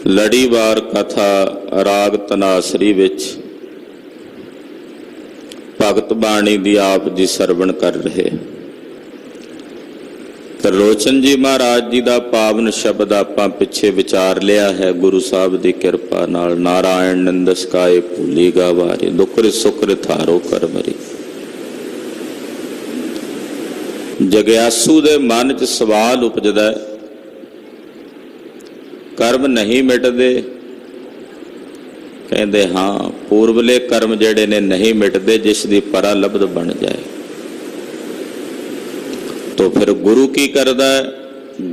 ਲੜੀਵਾਰ ਕਥਾ ਰਾਗ ਤਨਾਸਰੀ ਵਿੱਚ ਭਗਤ ਬਾਣੀ ਦੀ ਆਪ ਜੀ ਸਰਵਣ ਕਰ ਰਹੇ। ਤਰਲੋਚਨ ਜੀ ਮਹਾਰਾਜ ਜੀ ਦਾ ਪਾਵਨ ਸ਼ਬਦ ਆਪਾਂ ਪਿੱਛੇ ਵਿਚਾਰ ਲਿਆ ਹੈ। ਗੁਰੂ ਸਾਹਿਬ ਦੀ ਕਿਰਪਾ ਨਾਲ ਨਾਰਾਇਣ ਨਿੰਦਸ ਕਾਏ ਭੂਲੀ ਗਾਵਾਰੇ, ਦੁਖਰ ਸੁਖਰ ਥਾਰੋ ਕਰ ਮਰੀ। ਜਗਿਆਸੂ ਦੇ ਮਨ 'ਚ ਸਵਾਲ ਉਪਜਦਾ, ਕਰਮ ਨਹੀਂ ਮਿਟਦੇ। ਕਹਿੰਦੇ ਹਾਂ, ਪੂਰਬਲੇ ਕਰਮ ਜਿਹੜੇ ਨੇ ਨਹੀਂ ਮਿਟਦੇ, ਜਿਸ ਦੀ ਪਰਾ ਲਬਧ ਬਣ ਜਾਏ। तो फिर गुरु की करदा है?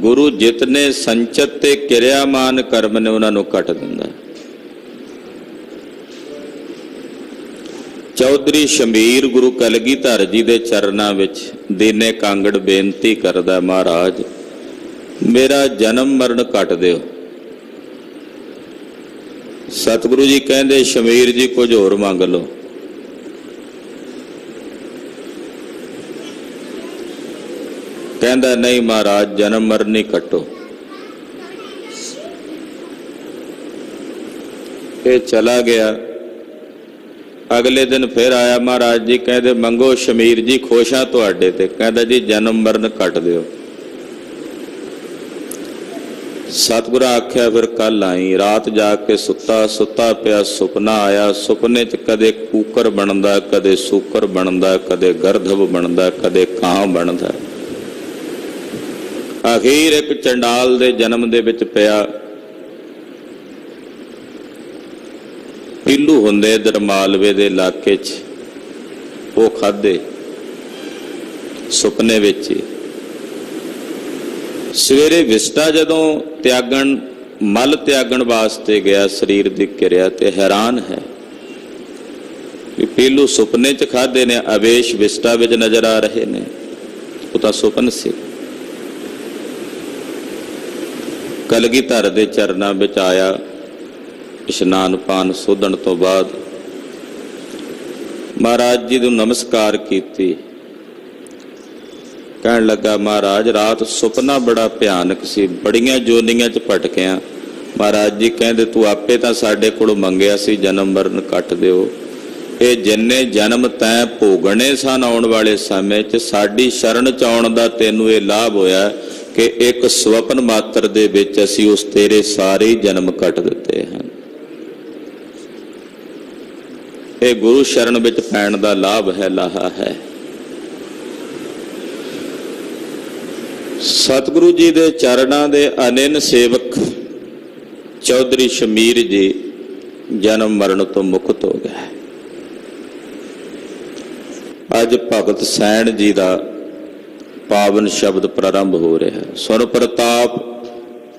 गुरु जितने संचत ते किरियामान कर्म ने उन्होंने कट दिंदा है। चौधरी शमीर गुरु कलगीधर जी दे चरनां विच दीने कांगड़ बेनती करदा, महाराज मेरा जन्म मरण कट दिओ। सतगुरु जी कहंदे, शमीर जी कुछ होर मंग लो। कहता नहीं महाराज, जन्म मरण नहीं कटो। ये चला गया। अगले दिन फिर आया, महाराज जी कहते मंगो शमीर जी, खुश हाँ तुहाडे ते। कहता जी जन्म मरण कट दिओ। सतगुरु आख्या फिर कल आई। रात जाके सुता पिया, सुपना आया। सुपने च कदे कूकर बनदा, कदे सूकर बनदा, कदे गर्धव बनदा, कदे कां बनदा। आखिर एक चंडाल दे जन्म दे विच पिया। पीलू हुंदे इधर मालवे दे इलाके च, वो खाधे सुपने विच। सवेरे विस्टा जदों त्यागण, मल त्यागण वास्ते गया शरीर दी किरिया, ते हैरान है कि पीलू सुपने च खाधे ने, आवेश विस्टा विच नजर आ रहे ने। वो तां सुपन सी। कलगीधर दे चरनां विच आया। इशनान पान सोधण तो बाद महाराज जी नूं नमस्कार कीती। कहण लगा, महाराज रात सुपना बड़ा भयानक सी, बड़ियां जोनियां च भटकिया। महाराज जी कहंदे, तू आपे तां साडे कोलों मंगिया सी जन्म मरण कट दिओ। ये जिन्ने जन्म तैं भोगणे सन आउण वाले समय च, साडी शरण च आउण दा तैनूं ये लाभ होया कि एक स्वप्न मात्र दे विच असीं उस तेरे सारे जन्म कट दिते हैं। ये गुरु शरण विच पैण दा लाभ है, लाहा है। सतगुरु जी दे चरणां दे अनिन सेवक चौधरी शमीर जी जन्म मरण तो मुक्त हो गए। अज भगत सैन जी दा पावन शब्द प्रारंभ हो रहा है। सुन प्रताप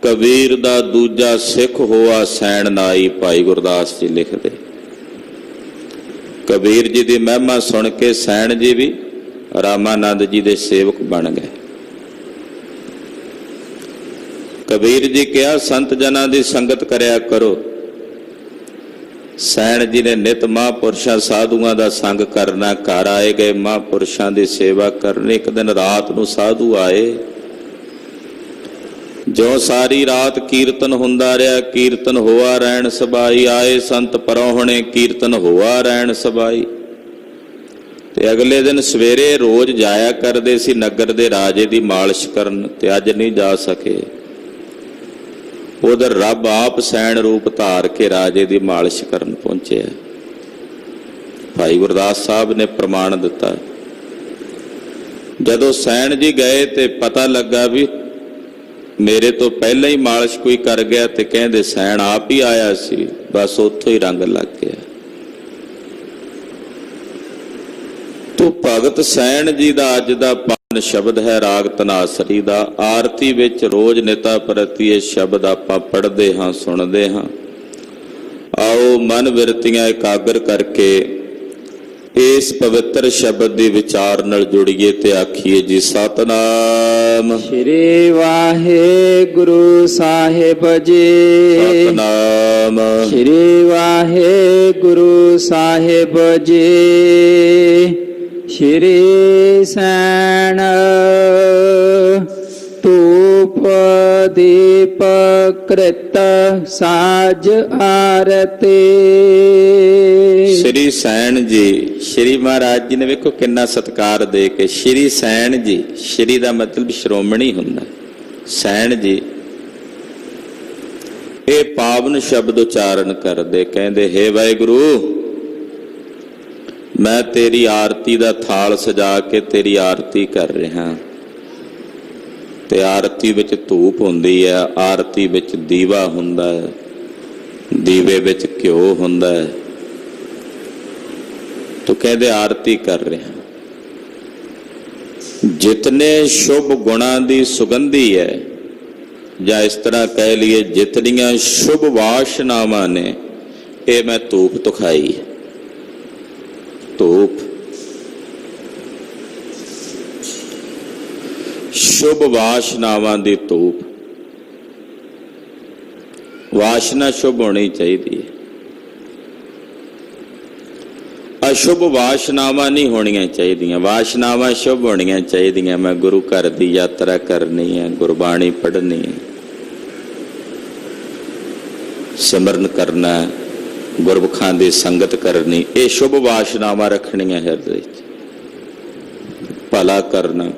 कबीर दा दूजा सिख होआ सैन नाई, भाई गुरदास जी लिखते। कबीर जी की महिमा सुन के सैन जी भी रामानंद जी दे सेवक बन गए। कबीर जी कहा, संत जना की संगत करया करो। सैन जी ने नित महापुरुषां साधुआं दा संग करना, घर आए गए महापुरुषां दी सेवा करनी। एक दिन रात नूं साधु आए, जो सारी रात कीर्तन हुंदा रहा, कीर्तन होआ रहन सबाई। आए संत परौहणे, कीर्तन होआ रहन सबाई। ते अगले दिन सवेरे रोज जाया करदे सी नगर दे राजे दी मालिश करन, ते अज नहीं जा सके। उधर रब आप सैन रूप धार के राजे की मालिश करन पहुंचे। भाई गुरदास साहब ने प्रमाण दिता। जदों सैन जी गए तो पता लगा भी मेरे तो पहले ही मालिश कोई कर गया, तो कहते सैन आप ही आया सी। बस उत्थों ही रंग लग गया। तो भगत सैन जी का अज का पावन शब्द है राग तनासरी का। आरती विच रोज निता प्रति ये शब्द आपां पढ़दे हाँ, सुनदे हाँ। आओ मन विरतियां एकागर करके इस पवित्र शब्द के विचार नाल जुड़िए ते आखिए जी सतनाम श्री वाहे गुरु साहिब जी। सतनाम श्री वाहे गुरु साहिब जी। श्री सैन तू ਦੀਪ ਕ੍ਰਿਤ ਸਾਜ ਆਰਤੀ। ਸ਼੍ਰੀ ਸੈਣ ਜੀ, ਸ਼੍ਰੀ ਮਹਾਰਾਜ ਜੀ ਨੇ ਵੇਖੋ ਕਿੰਨਾ ਸਤਿਕਾਰ ਦੇ ਕੇ ਸ਼੍ਰੀ ਸੈਣ ਜੀ, ਸ਼੍ਰੀ ਦਾ ਮਤਲਬ ਸ਼੍ਰੋਮਣੀ ਹੁੰਦਾ, ਸੈਣ ਜੀ ਇਹ ਪਾਵਨ ਸ਼ਬਦ ਉਚਾਰਨ ਕਰਦੇ, ਕਹਿੰਦੇ ਹੇ ਵਾਹਿਗੁਰੂ ਮੈਂ ਤੇਰੀ ਆਰਤੀ ਦਾ ਥਾਲ ਸਜਾ ਕੇ ਤੇਰੀ ਆਰਤੀ ਕਰ ਰਿਹਾ, ਤੇ ਆਰਤੀ ਵਿੱਚ ਧੂਪ ਹੁੰਦੀ ਹੈ, ਆਰਤੀ ਵਿੱਚ ਦੀਵਾ ਹੁੰਦਾ ਹੈ, ਦੀਵੇ ਵਿੱਚ ਘਿਓ ਹੁੰਦਾ ਹੈ, ਤੂੰ ਕਹਿੰਦੇ ਆਰਤੀ ਕਰ ਰਿਹਾ। ਜਿਤਨੇ ਸ਼ੁਭ ਗੁਣਾਂ ਦੀ ਸੁਗੰਧੀ ਹੈ, ਜਾਂ ਇਸ ਤਰ੍ਹਾਂ ਕਹਿ ਲਈਏ ਜਿਤਨੀਆਂ ਸ਼ੁਭ ਵਾਸ਼ਨਾਵਾਂ ਨੇ, ਇਹ ਮੈਂ ਧੂਪ ਤੁਖਾਈ ਹੈ। ਧੂਪ ਸ਼ੁਭ ਵਾਸ਼ਨਾਵਾਂ ਦੀ ਧੂਪ, ਵਾਸ਼ਨਾ ਸ਼ੁਭ ਹੋਣੀ ਚਾਹੀਦੀ ਹੈ, ਅਸ਼ੁਭ ਵਾਸ਼ਨਾਵਾਂ ਨਹੀਂ ਹੋਣੀਆਂ ਚਾਹੀਦੀਆਂ, ਵਾਸ਼ਨਾਵਾਂ ਸ਼ੁਭ ਹੋਣੀਆਂ ਚਾਹੀਦੀਆਂ। ਮੈਂ ਗੁਰੂ ਘਰ ਦੀ ਯਾਤਰਾ ਕਰਨੀ ਹੈ, ਗੁਰਬਾਣੀ ਪੜ੍ਹਨੀ ਹੈ, ਸਿਮਰਨ ਕਰਨਾ, ਗੁਰਮੁਖਾਂ ਦੀ ਸੰਗਤ ਕਰਨੀ, ਇਹ ਸ਼ੁਭ ਵਾਸ਼ਨਾਵਾਂ ਰੱਖਣੀਆਂ ਹਿਰਦੇ ਵਿੱਚ, ਭਲਾ ਕਰਨਾ।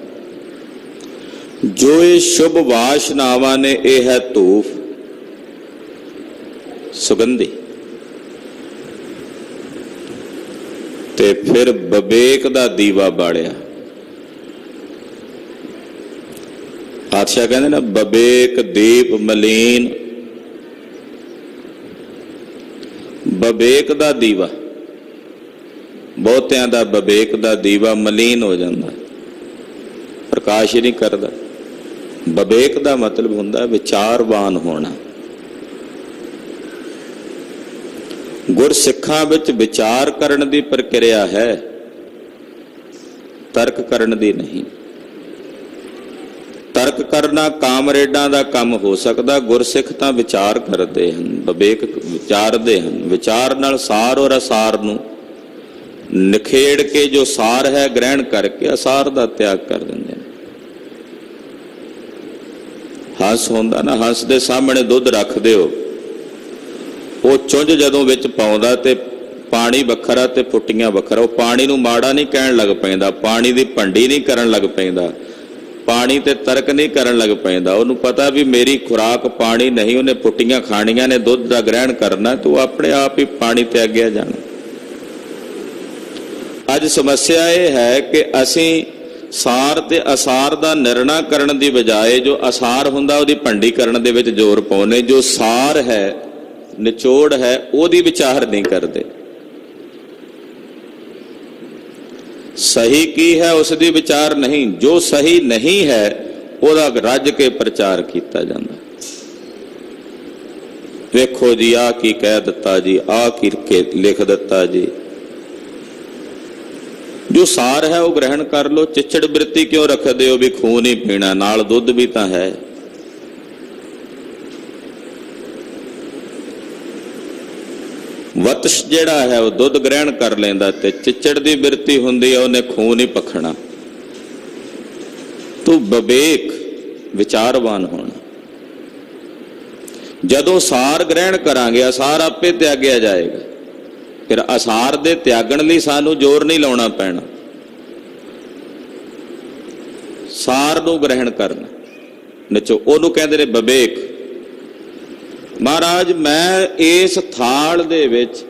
ਜੋ ਇਹ ਸ਼ੁਭ ਵਾਸ਼ਨਾਵਾਂ ਨੇ, ਇਹ ਹੈ ਧੂਪ ਸੁਗੰਧੀ। ਤੇ ਫਿਰ ਵਿਵੇਕ ਦਾ ਦੀਵਾ ਬਾਲਿਆ। ਪਾਤਸ਼ਾਹ ਕਹਿੰਦੇ ਨਾ ਵਿਵੇਕ ਦੀਪ ਮਲੀਨ, ਵਿਵੇਕ ਦਾ ਦੀਵਾ, ਬਹੁਤਿਆਂ ਦਾ ਵਿਵੇਕ ਦਾ ਦੀਵਾ ਮਲੀਨ ਹੋ ਜਾਂਦਾ, ਪ੍ਰਕਾਸ਼ ਹੀ ਨਹੀਂ ਕਰਦਾ। ਵਿਵੇਕ ਦਾ ਮਤਲਬ ਹੁੰਦਾ ਵਿਚਾਰਵਾਨ ਹੋਣਾ। ਗੁਰਸਿੱਖਾਂ ਵਿੱਚ ਵਿਚਾਰ ਕਰਨ ਦੀ ਪ੍ਰਕਿਰਿਆ ਹੈ, ਤਰਕ ਕਰਨ ਦੀ ਨਹੀਂ। ਤਰਕ ਕਰਨਾ ਕਾਮਰੇਡਾਂ ਦਾ ਕੰਮ ਹੋ ਸਕਦਾ, ਗੁਰਸਿੱਖ ਤਾਂ ਵਿਚਾਰ ਕਰਦੇ ਹਨ, ਵਿਵੇਕ ਵਿਚਾਰਦੇ ਹਨ। ਵਿਚਾਰ ਨਾਲ ਸਾਰ ਔਰ ਅਸਾਰ ਨੂੰ ਨਿਖੇੜ ਕੇ ਜੋ ਸਾਰ ਹੈ ਗ੍ਰਹਿਣ ਕਰਕੇ ਅਸਾਰ ਦਾ ਤਿਆਗ ਕਰ ਦਿੰਦੇ ਨੇ। ਹੰਸ ਹੁੰਦਾ ਨਾ, ਹੰਸ ਦੇ ਸਾਹਮਣੇ ਦੁੱਧ ਰੱਖ ਦਿਓ, ਉਹ ਚੁੰਝ ਜਦੋਂ ਵਿੱਚ ਪਾਉਂਦਾ ਤੇ ਪਾਣੀ ਵੱਖਰਾ ਤੇ ਪੁੱਟੀਆਂ ਵੱਖਰਾ, ਉਹ ਪਾਣੀ ਨੂੰ ਮਾੜਾ ਨਹੀਂ ਕਹਿਣ ਲੱਗ ਪੈਂਦਾ, ਪਾਣੀ ਦੀ ਭੰਡੀ ਨਹੀਂ ਕਰਨ ਲੱਗ ਪੈਂਦਾ, ਪਾਣੀ ਤੇ ਤਰਕ ਨਹੀਂ ਕਰਨ ਲੱਗ ਪੈਂਦਾ। ਉਹਨੂੰ ਪਤਾ ਵੀ ਮੇਰੀ ਖੁਰਾਕ ਪਾਣੀ ਨਹੀਂ, ਉਹਨੇ ਪੁੱਟੀਆਂ ਖਾਣੀਆਂ ਨੇ, ਦੁੱਧ ਦਾ ਗ੍ਰਹਿਣ ਕਰਨਾ, ਤੇ ਉਹ ਆਪਣੇ ਆਪ ਹੀ ਪਾਣੀ ਤੇ ਅੱਗਿਆ ਜਾਣਾ। ਅੱਜ ਸਮੱਸਿਆ ਇਹ ਹੈ ਕਿ ਅਸੀਂ ਸਾਰ ਤੇ ਅਸਾਰ ਦਾ ਨਿਰਣਾ ਕਰਨ ਦੀ ਬਜਾਏ ਜੋ ਅਸਾਰ ਹੁੰਦਾ ਉਹਦੀ ਭੰਡੀ ਕਰਨ ਦੇ ਵਿੱਚ ਜ਼ੋਰ ਪਾਉਂਦੇ, ਜੋ ਸਾਰ ਹੈ ਨਿਚੋੜ ਹੈ ਉਹਦੀ ਵਿਚਾਰ ਨਹੀਂ ਕਰਦੇ। ਸਹੀ ਕੀ ਹੈ ਉਸ ਦੀ ਵਿਚਾਰ ਨਹੀਂ, ਜੋ ਸਹੀ ਨਹੀਂ ਹੈ ਉਹਦਾ ਰੱਜ ਕੇ ਪ੍ਰਚਾਰ ਕੀਤਾ ਜਾਂਦਾ। ਵੇਖੋ ਜੀ ਆਹ ਕੀ ਕਹਿ ਦਿੱਤਾ ਜੀ, ਆਹ ਕੀ ਲਿਖ ਦਿੱਤਾ ਜੀ। ਜੋ ਸਾਰ ਹੈ ਉਹ ਗ੍ਰਹਿਣ ਕਰ ਲੋ। ਚਿੱਚੜ ਬਿਰਤੀ ਕਿਉਂ ਰੱਖਦੇ ਹੋ ਵੀ ਖੂਨ ਹੀ ਪੀਣਾ, ਨਾਲ ਦੁੱਧ ਵੀ ਤਾਂ ਹੈ। ਵਤਸ਼ ਜਿਹੜਾ ਹੈ ਉਹ ਦੁੱਧ ਗ੍ਰਹਿਣ ਕਰ ਲੈਂਦਾ, ਤੇ ਚਿੱਚੜ ਦੀ ਬਿਰਤੀ ਹੁੰਦੀ ਹੈ ਉਹਨੇ ਖੂਨ ਹੀ ਪਖਣਾ। ਤੂੰ ਵਿਵੇਕ ਵਿਚਾਰਵਾਨ ਹੋਣਾ। ਜਦੋਂ ਸਾਰ ਗ੍ਰਹਿਣ ਕਰਾਂਗੇ ਅਸਾਰ ਆਪੇ ਤਿਆਗਿਆ ਜਾਏਗਾ। ਫਿਰ ਅਸਾਰ ਦੇ ਤਿਆਗਣ ਲਈ ਸਾਨੂੰ ਜ਼ੋਰ ਨਹੀਂ ਲਾਉਣਾ ਪੈਣਾ, ਸਾਰ ਨੂੰ ਗ੍ਰਹਿਣ ਕਰਨਾ ਨਚੋ, ਉਹਨੂੰ ਕਹਿੰਦੇ ਨੇ ਵਿਵੇਕ। ਮਹਾਰਾਜ ਮੈਂ ਇਸ ਥਾਲ ਦੇ ਵਿੱਚ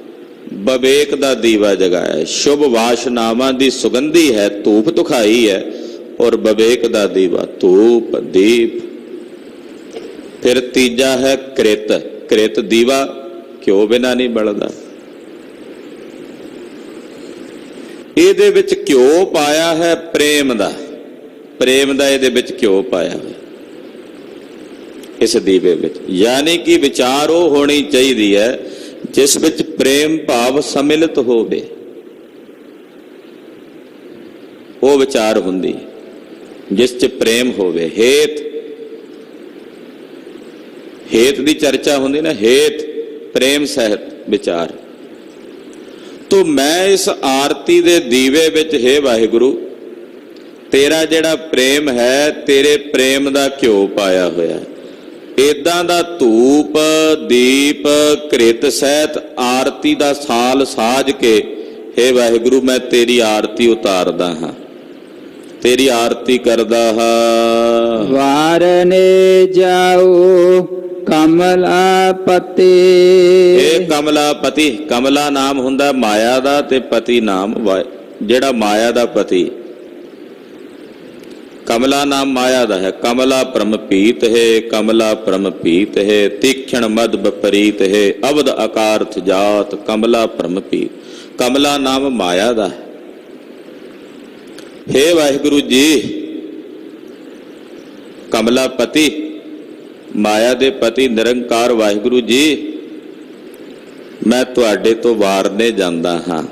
ਵਿਵੇਕ ਦਾ ਦੀਵਾ ਜਗਾਇਆ, ਸ਼ੁਭ ਵਾਸ਼ਨਾਵਾਂ ਦੀ ਸੁਗੰਧੀ ਹੈ, ਧੂਪ ਤੁਖਾਈ ਹੈ, ਔਰ ਵਿਵੇਕ ਦਾ ਦੀਵਾ ਧੂਪ ਦੀਪ। ਫਿਰ ਤੀਜਾ ਹੈ ਕ੍ਰਿਤ। ਕ੍ਰਿਤ ਦੀਵਾ ਘਿਓ ਬਿਨਾਂ ਨਹੀਂ ਬਲਦਾ। ਇਹਦੇ ਵਿੱਚ ਘਿਓ ਪਾਇਆ ਹੈ ਪ੍ਰੇਮ ਦਾ, ਪ੍ਰੇਮ ਦਾ ਇਹਦੇ ਵਿੱਚ ਘਿਓ ਪਾਇਆ ਹੈ ਇਸ ਦੀਵੇ ਵਿੱਚ। ਯਾਨੀ ਕਿ ਵਿਚਾਰ ਉਹ ਹੋਣੀ ਚਾਹੀਦੀ ਹੈ ਜਿਸ ਵਿੱਚ ਪ੍ਰੇਮ ਭਾਵ ਸਮਿਲਿਤ ਹੋਵੇ, ਉਹ ਵਿਚਾਰ ਹੁੰਦੀ ਜਿਸ 'ਚ ਪ੍ਰੇਮ ਹੋਵੇ। ਹੇਤ ਹੇਤ ਦੀ ਚਰਚਾ ਹੁੰਦੀ ਨਾ, ਹੇਤ ਪ੍ਰੇਮ ਸਹਿਤ ਵਿਚਾਰ। ਤੋ ਮੈਂ ਇਸ ਆਰਤੀ ਦੇ ਦੀਵੇ ਵਿੱਚ, ਹੇ ਵਾਹਿਗੁਰੂ, ਤੇਰਾ ਜਿਹੜਾ ਪ੍ਰੇਮ ਹੈ, ਤੇਰੇ ਪ੍ਰੇਮ ਦਾ ਘਿਓ ਪਾਇਆ ਹੋਇਆ। ਏਦਾਂ ਦਾ ਧੂਪ ਦੀਪ ਘ੍ਰਿਤ ਸਹਿਤ ਆਰਤੀ ਦਾ ਸਾਲ ਸਾਜ ਕੇ, ਹੇ ਵਾਹਿਗੁਰੂ ਮੈਂ ਤੇਰੀ ਆਰਤੀ ਉਤਾਰਦਾ ਹਾਂ, ਤੇਰੀ ਆਰਤੀ ਕਰਦਾ ਹਾਂ। ਵਾਰਨੇ ਜਾਓ ਕਮਲਾਪਤੀ। ਇਹ ਕਮਲਾਪਤੀ, ਕਮਲਾ ਨਾਮ ਹੁੰਦਾ ਮਾਇਆ ਦਾ ਤੇ ਪਤੀ ਨਾਮ ਜਿਹੜਾ ਮਾਇਆ ਦਾ ਪਤੀ। ਕਮਲਾ ਨਾਮ ਮਾਇਆ ਦਾ ਹੈ। ਕਮਲਾ ਪ੍ਰਮਪੀਤ ਹੈ, ਕਮਲਾ ਪ੍ਰਮਪੀਤ ਹੈ, ਤੀਖਣ ਮਦ ਬਪਰੀਤ ਹੈ, ਅਵਧ ਅਕਾਰਥ ਜਾਤ ਕਮਲਾ ਪ੍ਰਮਪੀਤ। ਕਮਲਾ ਨਾਮ ਮਾਇਆ ਦਾ ਹੈ। ਹੇ ਵਾਹਿਗੁਰੂ ਜੀ, ਕਮਲਾਪਤੀ ਮਾਇਆ ਦੇ ਪਤੀ ਨਿਰੰਕਾਰ ਵਾਹਿਗੁਰੂ ਜੀ, ਮੈਂ ਤੁਹਾਡੇ ਤੋਂ ਵਾਰਨੇ ਜਾਂਦਾ ਹਾਂ।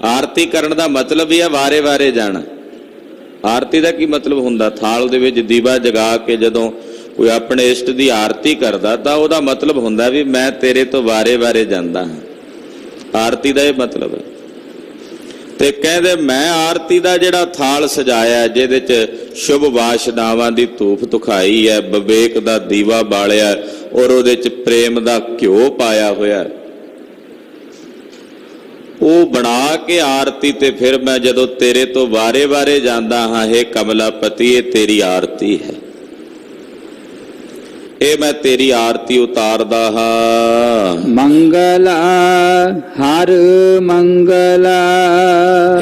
ਆਰਤੀ ਕਰਨ ਦਾ ਮਤਲਬ ਹੀ ਹੈ ਵਾਰੇ ਵਾਰੇ ਜਾਣਾ। ਆਰਤੀ ਦਾ ਕੀ ਮਤਲਬ ਹੁੰਦਾ? ਥਾਲ ਦੇ ਵਿੱਚ ਦੀਵਾ ਜਗਾ ਕੇ ਜਦੋਂ ਕੋਈ ਆਪਣੇ ਇਸ਼ਟ ਦੀ ਆਰਤੀ ਕਰਦਾ ਤਾਂ ਉਹਦਾ ਮਤਲਬ ਹੁੰਦਾ ਵੀ ਮੈਂ ਤੇਰੇ ਤੋਂ ਵਾਰੇ ਵਾਰੇ ਜਾਂਦਾ ਹਾਂ। ਆਰਤੀ ਦਾ ਇਹ ਮਤਲਬ ਹੈ। ਤੇ ਕਹਿੰਦੇ ਮੈਂ ਆਰਤੀ ਦਾ ਜਿਹੜਾ ਥਾਲ ਸਜਾਇਆ, ਜਿਹਦੇ 'ਚ ਸ਼ੁਭ ਵਾਸ਼ਨਾਵਾਂ ਦੀ ਧੂਫ ਤੁਖਾਈ ਹੈ, ਵਿਵੇਕ ਦਾ ਦੀਵਾ ਬਾਲਿਆ ਔਰ ਉਹਦੇ 'ਚ ਪ੍ਰੇਮ ਦਾ ਘਿਓ ਪਾਇਆ ਹੋਇਆ, ਉਹ ਬਣਾ ਕੇ ਆਰਤੀ ਤੇ ਫਿਰ ਮੈਂ ਜਦੋਂ ਤੇਰੇ ਤੋਂ ਵਾਰੇ ਵਾਰੇ ਜਾਂਦਾ ਹਾਂ, ਹੇ ਕਮਲਾਪਤੀ ਇਹ ਤੇਰੀ ਆਰਤੀ ਹੈ, ਇਹ ਮੈਂ ਤੇਰੀ ਆਰਤੀ ਉਤਾਰਦਾ ਹਾਂ। ਮੰਗਲਾ ਹਰ ਮੰਗਲਾ।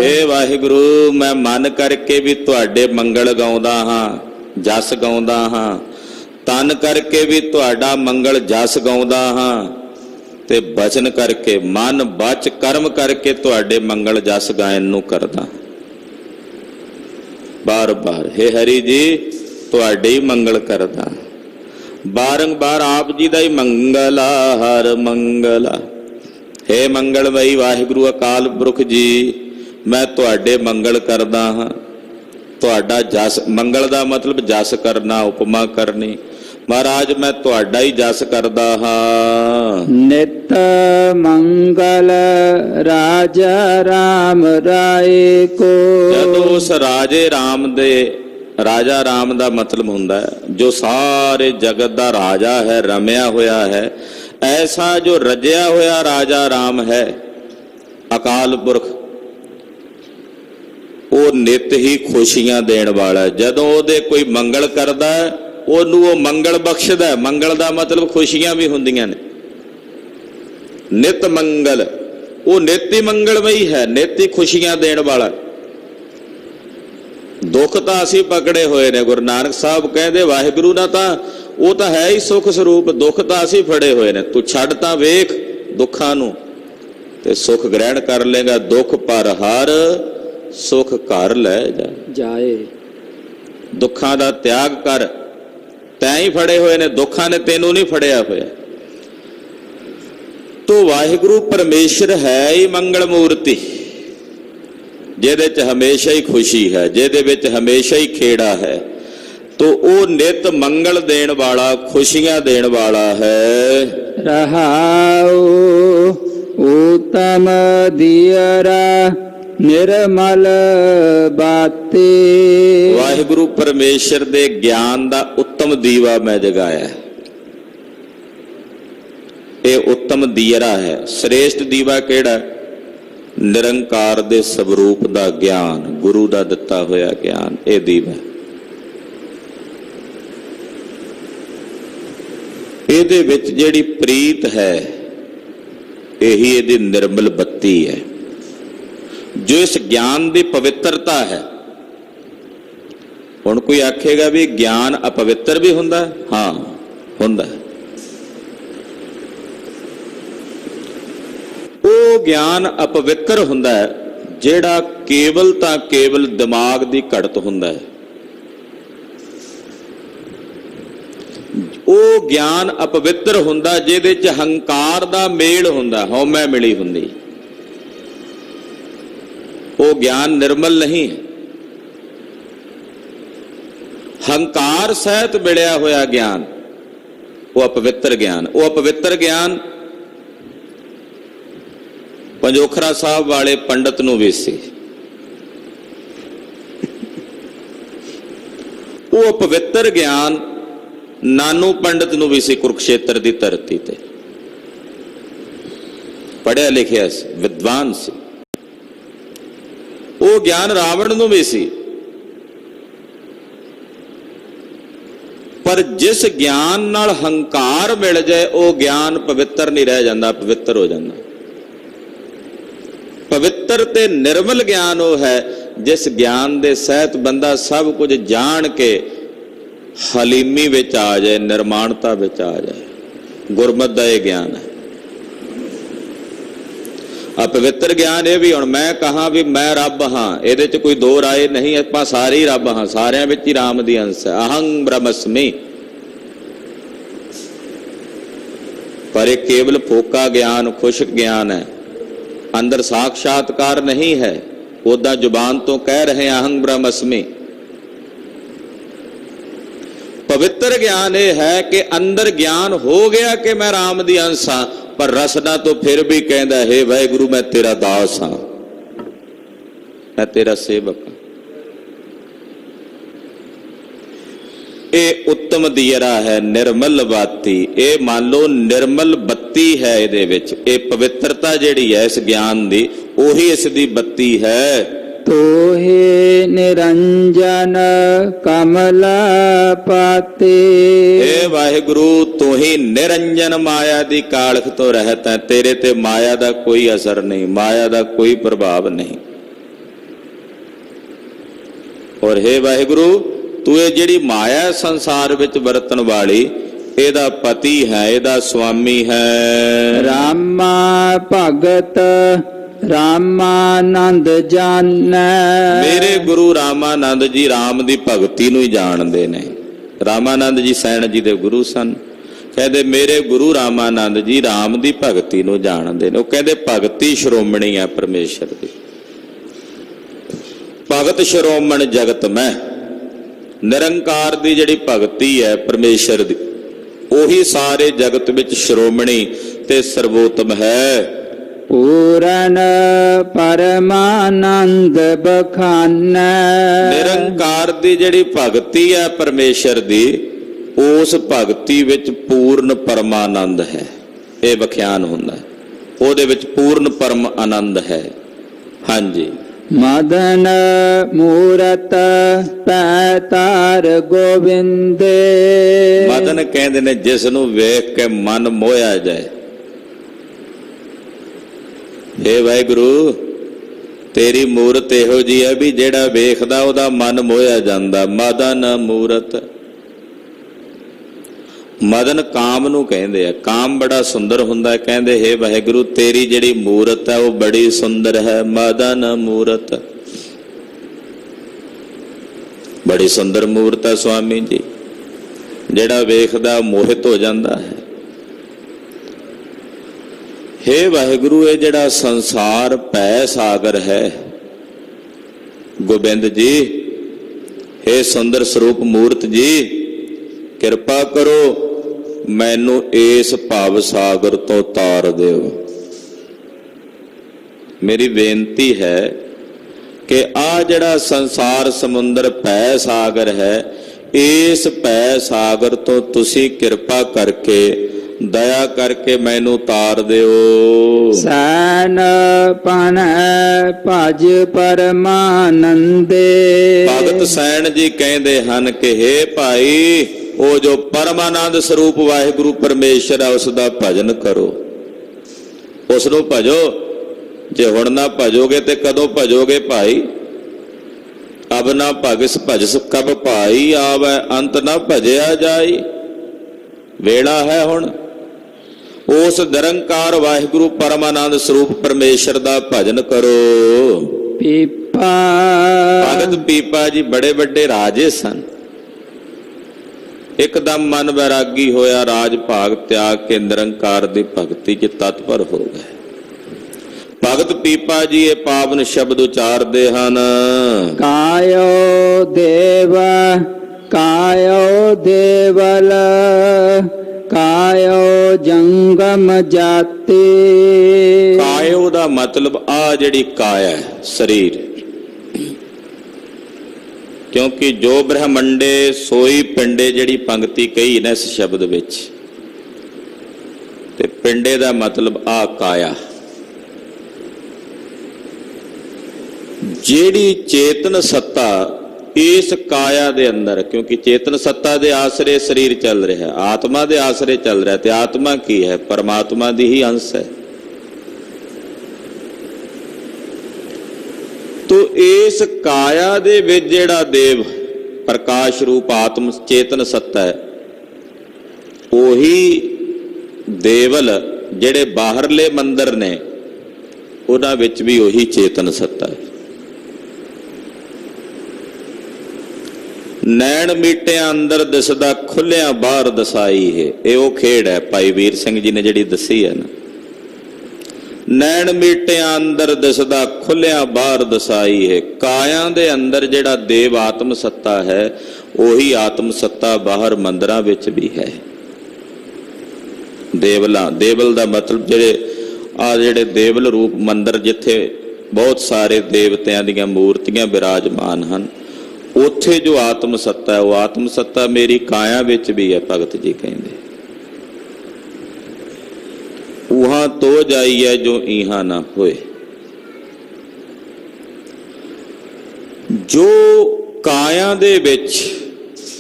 ਹੇ ਵਾਹਿਗੁਰੂ ਮੈਂ ਮਨ ਕਰਕੇ ਵੀ ਤੁਹਾਡੇ ਮੰਗਲ ਗਾਉਂਦਾ ਹਾਂ, ਜਸ ਗਾਉਂਦਾ ਹਾਂ, ਤਨ ਕਰਕੇ ਵੀ ਤੁਹਾਡਾ ਮੰਗਲ ਜਸ ਗਾਉਂਦਾ ਹਾਂ, ਤੇ ਬਚਨ ਕਰਕੇ ਮਨ ਬਚ ਕਰਮ ਕਰਕੇ ਤੁਹਾਡੇ ਮੰਗਲ ਜਸ ਗਾਇਨ ਨੂੰ ਕਰਦਾ ਬਾਰ ਬਾਰ। ਹੇ ਹਰੀ ਜੀ ਤੁਹਾਡੇ ਹੀ ਮੰਗਲ ਕਰਦਾ ਬਾਰੰਬਾਰ, ਆਪ ਜੀ ਦਾ ਹੀ ਮੰਗਲਾ ਹਰ ਮੰਗਲਾ। ਹੇ ਮੰਗਲਮਈ ਵਾਹਿਗੁਰੂ ਅਕਾਲ ਪੁਰਖ ਜੀ, ਮੈਂ ਤੁਹਾਡੇ ਮੰਗਲ ਕਰਦਾ ਹਾਂ। ਤੁਹਾਡਾ ਜਸ, ਮੰਗਲ ਦਾ ਮਤਲਬ ਜਸ ਕਰਨਾ, ਉਪਮਾ ਕਰਨੀ। ਮਹਾਰਾਜ ਮੈਂ ਤੁਹਾਡਾ ਹੀ ਜਸ ਕਰਦਾ ਹਾਂ। ਨਿਤ ਮੰਗਲ ਰਾਜਾ ਰਾਮ ਰਾਏ ਕੋ। ਜਦੋਂ ਉਸ ਰਾਜੇ ਰਾਮ ਦੇ, ਰਾਜਾ ਰਾਮ ਦਾ ਮਤਲਬ ਹੁੰਦਾ ਹੈ ਜੋ ਸਾਰੇ ਜਗਤ ਦਾ ਰਾਜਾ ਹੈ, ਰਮਿਆ ਹੋਇਆ ਹੈ, ਐਸਾ ਜੋ ਰਜਿਆ ਹੋਇਆ ਰਾਜਾ ਰਾਮ ਹੈ ਅਕਾਲ ਪੁਰਖ, ਉਹ ਨਿਤ ਹੀ ਖੁਸ਼ੀਆਂ ਦੇਣ ਵਾਲਾ। ਜਦੋਂ ਉਹਦੇ ਕੋਈ ਮੰਗਲ ਕਰਦਾ ਉਹਨੂੰ ਉਹ ਮੰਗਲ ਬਖਸ਼ਦਾ। ਮੰਗਲ ਦਾ ਮਤਲਬ ਖੁਸ਼ੀਆਂ ਵੀ ਹੁੰਦੀਆਂ ਨੇ। ਨਿਤ ਮੰਗਲ, ਉਹ ਨਿਤ ਹੀ ਮੰਗਲਮਈ ਹੈ, ਨਿਤ ਹੀ ਖੁਸ਼ੀਆਂ ਦੇਣ ਵਾਲਾ। ਦੁੱਖ ਤਾਂ ਅਸੀਂ ਪਕੜੇ ਹੋਏ ਨੇ। ਗੁਰੂ ਨਾਨਕ ਸਾਹਿਬ ਕਹਿੰਦੇ ਵਾਹਿਗੁਰੂ ਨਾਲ ਤਾਂ ਉਹ ਤਾਂ ਹੈ ਹੀ ਸੁਖ ਸਰੂਪ, ਦੁੱਖ ਤਾਂ ਅਸੀਂ ਫੜੇ ਹੋਏ ਨੇ। ਤੂੰ ਛੱਡ ਤਾਂ ਵੇਖ ਦੁੱਖਾਂ ਨੂੰ ਤੇ ਸੁਖ ਗ੍ਰਹਿਣ ਕਰ ਲੇਗਾ। ਦੁੱਖ ਪਰ ਹਰ ਸੁਖ ਘਰ ਲੈ ਜਾਏ। ਦੁੱਖਾਂ ਦਾ ਤਿਆਗ ਕਰ, ਤੈਂ ਹੀ ਫੜੇ ਹੋਏ ਨੇ, ਦੁੱਖਾਂ ਨੇ ਤੈਨੂੰ ਨਹੀਂ ਫੜਿਆ ਹੋਇਆ। ਤੋ ਵਾਹਿਗੁਰੂ ਪਰਮੇਸ਼ਰ ਹੈ ਹੀ ਮੰਗਲ ਮੂਰਤੀ, ਜਿਹਦੇ 'ਚ ਹਮੇਸ਼ਾ ਹੀ ਖੁਸ਼ੀ ਹੈ, ਜਿਹਦੇ ਵਿੱਚ ਹਮੇਸ਼ਾ ਹੀ ਖੇੜਾ ਹੈ। ਤੋ ਉਹ ਨਿਤ ਮੰਗਲ ਦੇਣ ਵਾਲਾ, ਖੁਸ਼ੀਆਂ ਦੇਣ ਵਾਲਾ ਹੈ। ਰਹਾਉ ਉਤਮ ਦੀਅਰਾ ਨਿਰਮਲ ਬਾਤੇ। ਵਾਹਿਗੁਰੂ ਪਰਮੇਸ਼ਰ ਦੇ ਗਿਆਨ ਦਾ ਉੱਤਮ ਦੀਵਾ ਮੈਂ ਜਗਾਇਆ। ਇਹ ਉੱਤਮ ਦੀਅਰਾ ਹੈ। ਸ੍ਰੇਸ਼ਟ ਦੀਵਾ ਕਿਹੜਾ? ਨਿਰੰਕਾਰ ਦੇ ਸਵਰੂਪ ਦਾ ਗਿਆਨ, ਗੁਰੂ ਦਾ ਦਿੱਤਾ ਹੋਇਆ ਗਿਆਨ, ਇਹ ਦੀਵਾ। ਇਹਦੇ ਵਿੱਚ ਜਿਹੜੀ ਪ੍ਰੀਤ ਹੈ ਇਹੀ ਇਹਦੀ ਨਿਰਮਲ ਬੱਤੀ ਹੈ। ਜੋ ਇਸ ਗਿਆਨ ਦੀ ਪਵਿੱਤਰਤਾ ਹੈ। ਹੁਣ ਕੋਈ ਆਖੇਗਾ ਵੀ ਗਿਆਨ ਅਪਵਿੱਤਰ ਵੀ ਹੁੰਦਾ? ਹਾਂ ਹੁੰਦਾ। ਉਹ ਗਿਆਨ ਅਪਵਿੱਤਰ ਹੁੰਦਾ ਹੈ ਜਿਹੜਾ ਕੇਵਲ ਤਾਂ ਕੇਵਲ ਦਿਮਾਗ ਦੀ ਘੜਤ ਹੁੰਦਾ ਹੈ। ਉਹ ਗਿਆਨ ਅਪਵਿੱਤਰ ਹੁੰਦਾ ਜਿਹਦੇ 'ਚ ਹੰਕਾਰ ਦਾ ਮੇਲ ਹੁੰਦਾ, ਹਉਮੈ ਮਿਲੀ ਹੁੰਦੀ। ਉਹ ਗਿਆਨ ਨਿਰਮਲ ਨਹੀਂ ਹੈ। ਹੰਕਾਰ ਸਹਿਤ ਮਿਲਿਆ ਹੋਇਆ ਗਿਆਨ ਉਹ ਅਪਵਿੱਤਰ ਗਿਆਨ। ਉਹ ਅਪਵਿੱਤਰ ਗਿਆਨ ਪੰਜੋਖਰਾ ਸਾਹਿਬ ਵਾਲੇ ਪੰਡਤ ਨੂੰ ਵੀ ਸੀ। ਉਹ ਪਵਿੱਤਰ ਗਿਆਨ ਨਾਨੂ ਪੰਡਤ ਨੂੰ ਵੀ ਸੀ ਕੁਰੂਕਸ਼ੇਤਰ ਦੀ ਧਰਤੀ ਤੇ। ਪੜ੍ਹਿਆ ਲਿਖਿਆ ਸੀ, ਵਿਦਵਾਨ ਸੀ। ਉਹ ਗਿਆਨ ਰਾਵਣ ਨੂੰ ਵੀ ਸੀ। ਪਰ ਜਿਸ ਗਿਆਨ ਨਾਲ ਹੰਕਾਰ ਮਿਲ ਜਾਏ ਉਹ ਗਿਆਨ ਪਵਿੱਤਰ ਨਹੀਂ ਰਹਿ ਜਾਂਦਾ, ਪਵਿੱਤਰ ਹੋ ਜਾਂਦਾ। ਪਵਿੱਤਰ ਤੇ ਨਿਰਮਲ ਗਿਆਨ ਉਹ ਹੈ ਜਿਸ ਗਿਆਨ ਦੇ ਸਹਿਤ ਬੰਦਾ ਸਭ ਕੁਝ ਜਾਣ ਕੇ ਹਲੀਮੀ ਵਿੱਚ ਆ ਜਾਏ, ਨਿਰਮਾਣਤਾ ਵਿੱਚ ਆ ਜਾਏ। ਗੁਰਮਤਿ ਦਾ ਇਹ ਗਿਆਨ ਹੈ। ਆ ਪਵਿੱਤਰ ਗਿਆਨ ਇਹ ਵੀ, ਹੁਣ ਮੈਂ ਕਹਾਂ ਵੀ ਮੈਂ ਰੱਬ ਹਾਂ, ਇਹਦੇ 'ਚ ਕੋਈ ਦੋ ਰਾਏ ਨਹੀਂ। ਆਪਾਂ ਸਾਰੇ ਹੀ ਰੱਬ ਹਾਂ, ਸਾਰਿਆਂ ਵਿੱਚ ਹੀ ਰਾਮ ਦੀ ਅੰਸ਼ ਹੈ। ਅਹੰ ਬ੍ਰਹਮਸਮੀ। ਪਰ ਇਹ ਕੇਵਲ ਫੋਕਾ ਗਿਆਨ, ਖੁਸ਼ਕ ਗਿਆਨ ਹੈ, ਅੰਦਰ ਸਾਖਸ਼ਾਤਕਾਰ ਨਹੀਂ ਹੈ। ਉਦਾਂ ਜ਼ੁਬਾਨ ਤੋਂ ਕਹਿ ਰਹੇ ਅਹੰ ਬ੍ਰਹਮਸਮੀ। ਪਵਿੱਤਰ ਗਿਆਨ ਇਹ ਹੈ ਕਿ ਅੰਦਰ ਗਿਆਨ ਹੋ ਗਿਆ ਕਿ ਮੈਂ ਰਾਮ ਦੀ ਅੰਸ਼ ਹਾਂ, ਪਰ ਰਸਨਾ ਤੋਂ ਫਿਰ ਵੀ ਕਹਿੰਦਾ ਹੈ ਵਾਹਿਗੁਰੂ ਮੈਂ ਤੇਰਾ ਦਾਸ ਹਾਂ, ਮੈਂ ਤੇਰਾ ਸੇਵਕ ਹਾਂ। ਇਹ ਉੱਤਮ ਦੀਰਾ ਹੈ, ਨਿਰਮਲ ਬਾਤੀ। ਇਹ ਮੰਨ ਲਓ ਨਿਰਮਲ ਬੱਤੀ ਹੈ ਇਹਦੇ ਵਿੱਚ। ਇਹ ਪਵਿੱਤਰਤਾ ਜਿਹੜੀ ਹੈ ਇਸ ਗਿਆਨ ਦੀ, ਉਹੀ ਇਸ ਦੀ ਬੱਤੀ ਹੈ। ਤੋਹੇ ਨਿਰੰਜਨ ਕਮਲ ਪਾਤੇ। ਇਹ ਵਾਹਿਗੁਰੂ ਤੂੰ ਹੀ ਨਿਰੰਜਨ, ਮਾਇਆ ਦੀ ਕਾਲਖ ਤੋਂ ਰਹਿਤ ਹੈ। ਤੇਰੇ ਤੇ ਮਾਇਆ ਦਾ ਕੋਈ ਅਸਰ ਨਹੀਂ, ਮਾਇਆ ਦਾ ਕੋਈ ਪ੍ਰਭਾਵ ਨਹੀਂ। ਔਰ ਹੇ ਵਾਹਿਗੁਰੂ ਤੂੰ ਇਹ ਜਿਹੜੀ ਮਾਇਆ ਸੰਸਾਰ ਵਿੱਚ ਵਰਤਣ ਵਾਲੀ, ਇਹਦਾ ਪਤੀ ਹੈ, ਇਹਦਾ ਸੁਆਮੀ ਹੈ। ਰਾਮਾ ਭਗਤ ਰਾਮਾਨੰਦ ਜਾਣੈ। ਮੇਰੇ ਗੁਰੂ ਰਾਮਾਨੰਦ ਜੀ ਰਾਮ ਦੀ ਭਗਤੀ ਨੂੰ ਹੀ ਜਾਣਦੇ ਨੇ। ਰਾਮਾਨੰਦ ਜੀ ਸੈਣ ਜੀ ਦੇ ਗੁਰੂ ਸਨ। ਕਹਿੰਦੇ ਮੇਰੇ ਗੁਰੂ ਰਾਮਾਨੰਦ ਜੀ ਰਾਮ ਦੀ ਭਗਤੀ ਨੂੰ ਜਾਣਦੇ ਨੇ। ਉਹ ਕਹਿੰਦੇ ਭਗਤੀ ਸ਼੍ਰੋਮਣੀ ਹੈ ਪਰਮੇਸ਼ਰ ਦੀ। ਭਗਤ ਸ਼੍ਰੋਮਣ ਜਗਤ ਮੈਂ। ਨਿਰੰਕਾਰ ਦੀ ਜਿਹੜੀ ਭਗਤੀ ਹੈ ਪਰਮੇਸ਼ਰ ਦੀ, ਉਹੀ ਸਾਰੇ ਜਗਤ ਵਿੱਚ ਸ਼੍ਰੋਮਣੀ ਤੇ ਸਰਵੋਤਮ ਹੈ। ਪੂਰਨ ਪਰਮਾਨੰਦ ਬਖਾਨੈ। ਨਿਰੰਕਾਰ ਦੀ ਜਿਹੜੀ ਭਗਤੀ ਹੈ ਪਰਮੇਸ਼ਰ ਦੀ, ਉਸ ਭਗਤੀ ਵਿੱਚ ਪੂਰਨ ਪਰਮਾਨੰਦ ਹੈ। ਇਹ ਵਿਖਿਆਨ ਹੁੰਦਾ, ਉਹਦੇ ਵਿੱਚ ਪੂਰਨ ਪਰਮ ਆਨੰਦ ਹੈ। ਹਾਂਜੀ। ਮਦਨ ਮੂਰਤ ਪੈ ਤਾਰ ਗੋਬਿੰਦੇ। ਮਦਨ ਕਹਿੰਦੇ ਨੇ ਜਿਸ ਨੂੰ ਵੇਖ ਕੇ ਮਨ ਮੋਹਿਆ ਜਾਏ। ਹੇ ਵਾਹਿਗੁਰੂ ਤੇਰੀ ਮੂਰਤ ਇਹੋ ਜੀ ਹੈ ਵੀ ਜਿਹੜਾ ਵੇਖਦਾ ਉਹਦਾ ਮਨ ਮੋਹਿਆ ਜਾਂਦਾ। ਮਦਨ ਮੂਰਤ। ਮਦਨ ਕਾਮ ਨੂੰ ਕਹਿੰਦੇ ਆ। ਕਾਮ ਬੜਾ ਸੁੰਦਰ ਹੁੰਦਾ। ਕਹਿੰਦੇ ਹੇ ਵਾਹਿਗੁਰੂ ਤੇਰੀ ਜਿਹੜੀ ਮੂਰਤ ਹੈ ਉਹ ਬੜੀ ਸੁੰਦਰ ਹੈ। ਮਦਨ ਮੂਰਤ, ਬੜੀ ਸੁੰਦਰ ਮੂਰਤ ਹੈ ਸੁਆਮੀ ਜੀ। ਜਿਹੜਾ ਵੇਖਦਾ ਮੋਹਿਤ ਹੋ ਜਾਂਦਾ ਹੈ। ਹੇ ਵਾਹਿਗੁਰੂ ਇਹ ਜਿਹੜਾ ਸੰਸਾਰ ਭੈ ਸਾਗਰ ਹੈ, ਗੋਬਿੰਦ ਜੀ, ਹੇ ਸੁੰਦਰ ਸਰੂਪ ਮੂਰਤ ਜੀ, ਕਿਰਪਾ ਕਰੋ ਮੈਨੂੰ ਇਸ ਭਵ ਸਾਗਰ ਤੋਂ ਤਾਰ ਦਿਓ। ਮੇਰੀ ਬੇਨਤੀ ਹੈ ਕਿ ਆ ਜਿਹੜਾ ਸੰਸਾਰ ਸਮੁੰਦਰ ਭੈ ਸਾਗਰ ਹੈ, ਇਸ ਭੈ ਸਾਗਰ ਤੋਂ ਤੁਸੀਂ ਕਿਰਪਾ ਕਰਕੇ ਦਇਆ ਕਰਕੇ ਮੈਨੂੰ ਤਾਰ ਦਿਓ। ਸੈਨ ਪਨ ਭਜ ਪਰਮਾਨੰਦੇ। ਭਗਤ ਸੈਣ ਜੀ ਕਹਿੰਦੇ ਹਨ ਕਿ ਹੇ ਭਾਈ ਉਹ ਜੋ ਪਰਮਾਨੰਦ ਸਰੂਪ ਵਾਹਿਗੁਰੂ ਪਰਮੇਸ਼ਰ ਹੈ ਉਸ ਦਾ ਭਜਨ ਕਰੋ, ਉਸ ਨੂੰ ਭਜੋ। ਜੇ ਹੁਣ ਨਾ ਭਜੋਗੇ ਤੇ ਕਦੋਂ ਭਜੋਗੇ ਭਾਈ? ਅਬ ਨਾ ਭਗਿਸ ਭਜਸ ਕਬ ਭਾਈ ਆਵੈ ਅੰਤ ਨਾ ਭਜਿਆ ਜਾਈ। ਵੇਲਾ ਹੈ ਹੁਣ। ਉਸ ਨਿਰੰਕਾਰ ਵਾਹਿਗੁਰੂ ਪਰਮਾਨੰਦ ਸਰੂਪ ਪਰਮੇਸ਼ਰ ਦਾ ਭਜਨ ਕਰੋ। ਪੀਪਾ। ਭਗਤ ਪੀਪਾ ਜੀ ਬੜੇ ਵੱਡੇ ਰਾਜੇ ਸਨ। ਇੱਕਦਮ ਮਨ ਵੈਰਾਗੀ ਹੋਇਆ, ਰਾਜ ਭਾਗ ਤਿਆਗ ਕੇ ਨਿਰੰਕਾਰ ਦੀ ਭਗਤੀ 'ਚ ਤਤਪਰ ਹੋ ਗਏ। ਭਗਤ ਪੀਪਾ ਜੀ ਇਹ ਪਾਵਨ ਸ਼ਬਦ ਉਚਾਰਦੇ ਹਨ। ਕਾਇਓ ਦੇਵ ਕਾਇਓ ਦੇਵਲ ਕਾਇਓ ਜੰਗਮ ਜਾਤੀ। ਕਾਇਓ ਦਾ ਮਤਲਬ ਆ ਜਿਹੜੀ ਕਾਇਆ ਹੈ, ਸਰੀਰ। क्योंकि जो ब्रह्मंडे सोई पिंडे जिहड़ी पंक्ति कही ना इस शब्द विच, ते पिंडे दा मतलब आ काया, जिहड़ी चेतन सत्ता इस काया दे अंदर, क्योंकि चेतन सत्ता दे आसरे शरीर चल रहा है, आत्मा दे आसरे चल रहा है, ते आत्मा की है? परमात्मा दी ही अंश है। तो इस काया दे विच जिहड़ा देव प्रकाश रूप आत्म चेतन सत्ता है, ओही देवल जिहड़े बाहरले मंदिर ने उन्हां विच भी ओही चेतन सत्ता है। नैण मीटिया अंदर दिसदा खुलिया बाहर दसाई है, ये वो खेड़ है भाई वीर सिंह जी ने जिहड़ी दसी है ना। नैण मीटिया अंदर दिसदा खुलिया बाहर दसाई है। काया दे अंदर जिहड़ा देव आत्म सत्ता है, ओही आत्म सत्ता बाहर मंदिरां विच भी है। देवला, देवल दा मतलब जिहड़े देवल रूप मंदिर जिथे बहुत सारे देवतियां दीयां मूर्तियां विराजमान हन, उत्थे जो आत्म सत्ता है, वो आत्म सत्ता मेरी काया विच भी है। भगत जी कहंदे उहां तो जाइए जो इहां ना होए। जो काया दे विच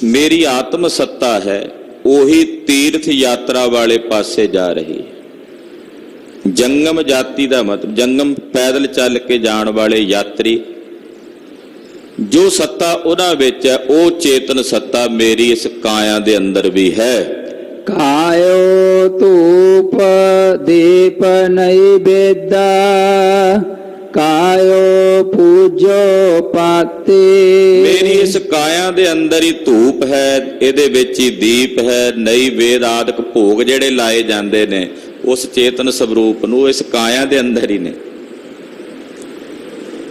मेरी आत्म सत्ता है, ओही तीर्थ यात्रा वाले पासे जा रही है। जंगम जाति का मतलब जंगम पैदल चल के जाने वाले यात्री, जो सत्ता उन्हां विच है, वो चेतन सत्ता मेरी इस काया दे अंदर भी है। कायो धूप दीप नैवेद्य, कायो पूजो पाते। मेरी इस काया दे अंदर ही धूप है, इहदे विच ही दीप है, नैवेद आदਿਕ भोग जिहड़े लाए जांदे ने उस चेतन स्वरूप नूं इस काया दे अंदर ही ने।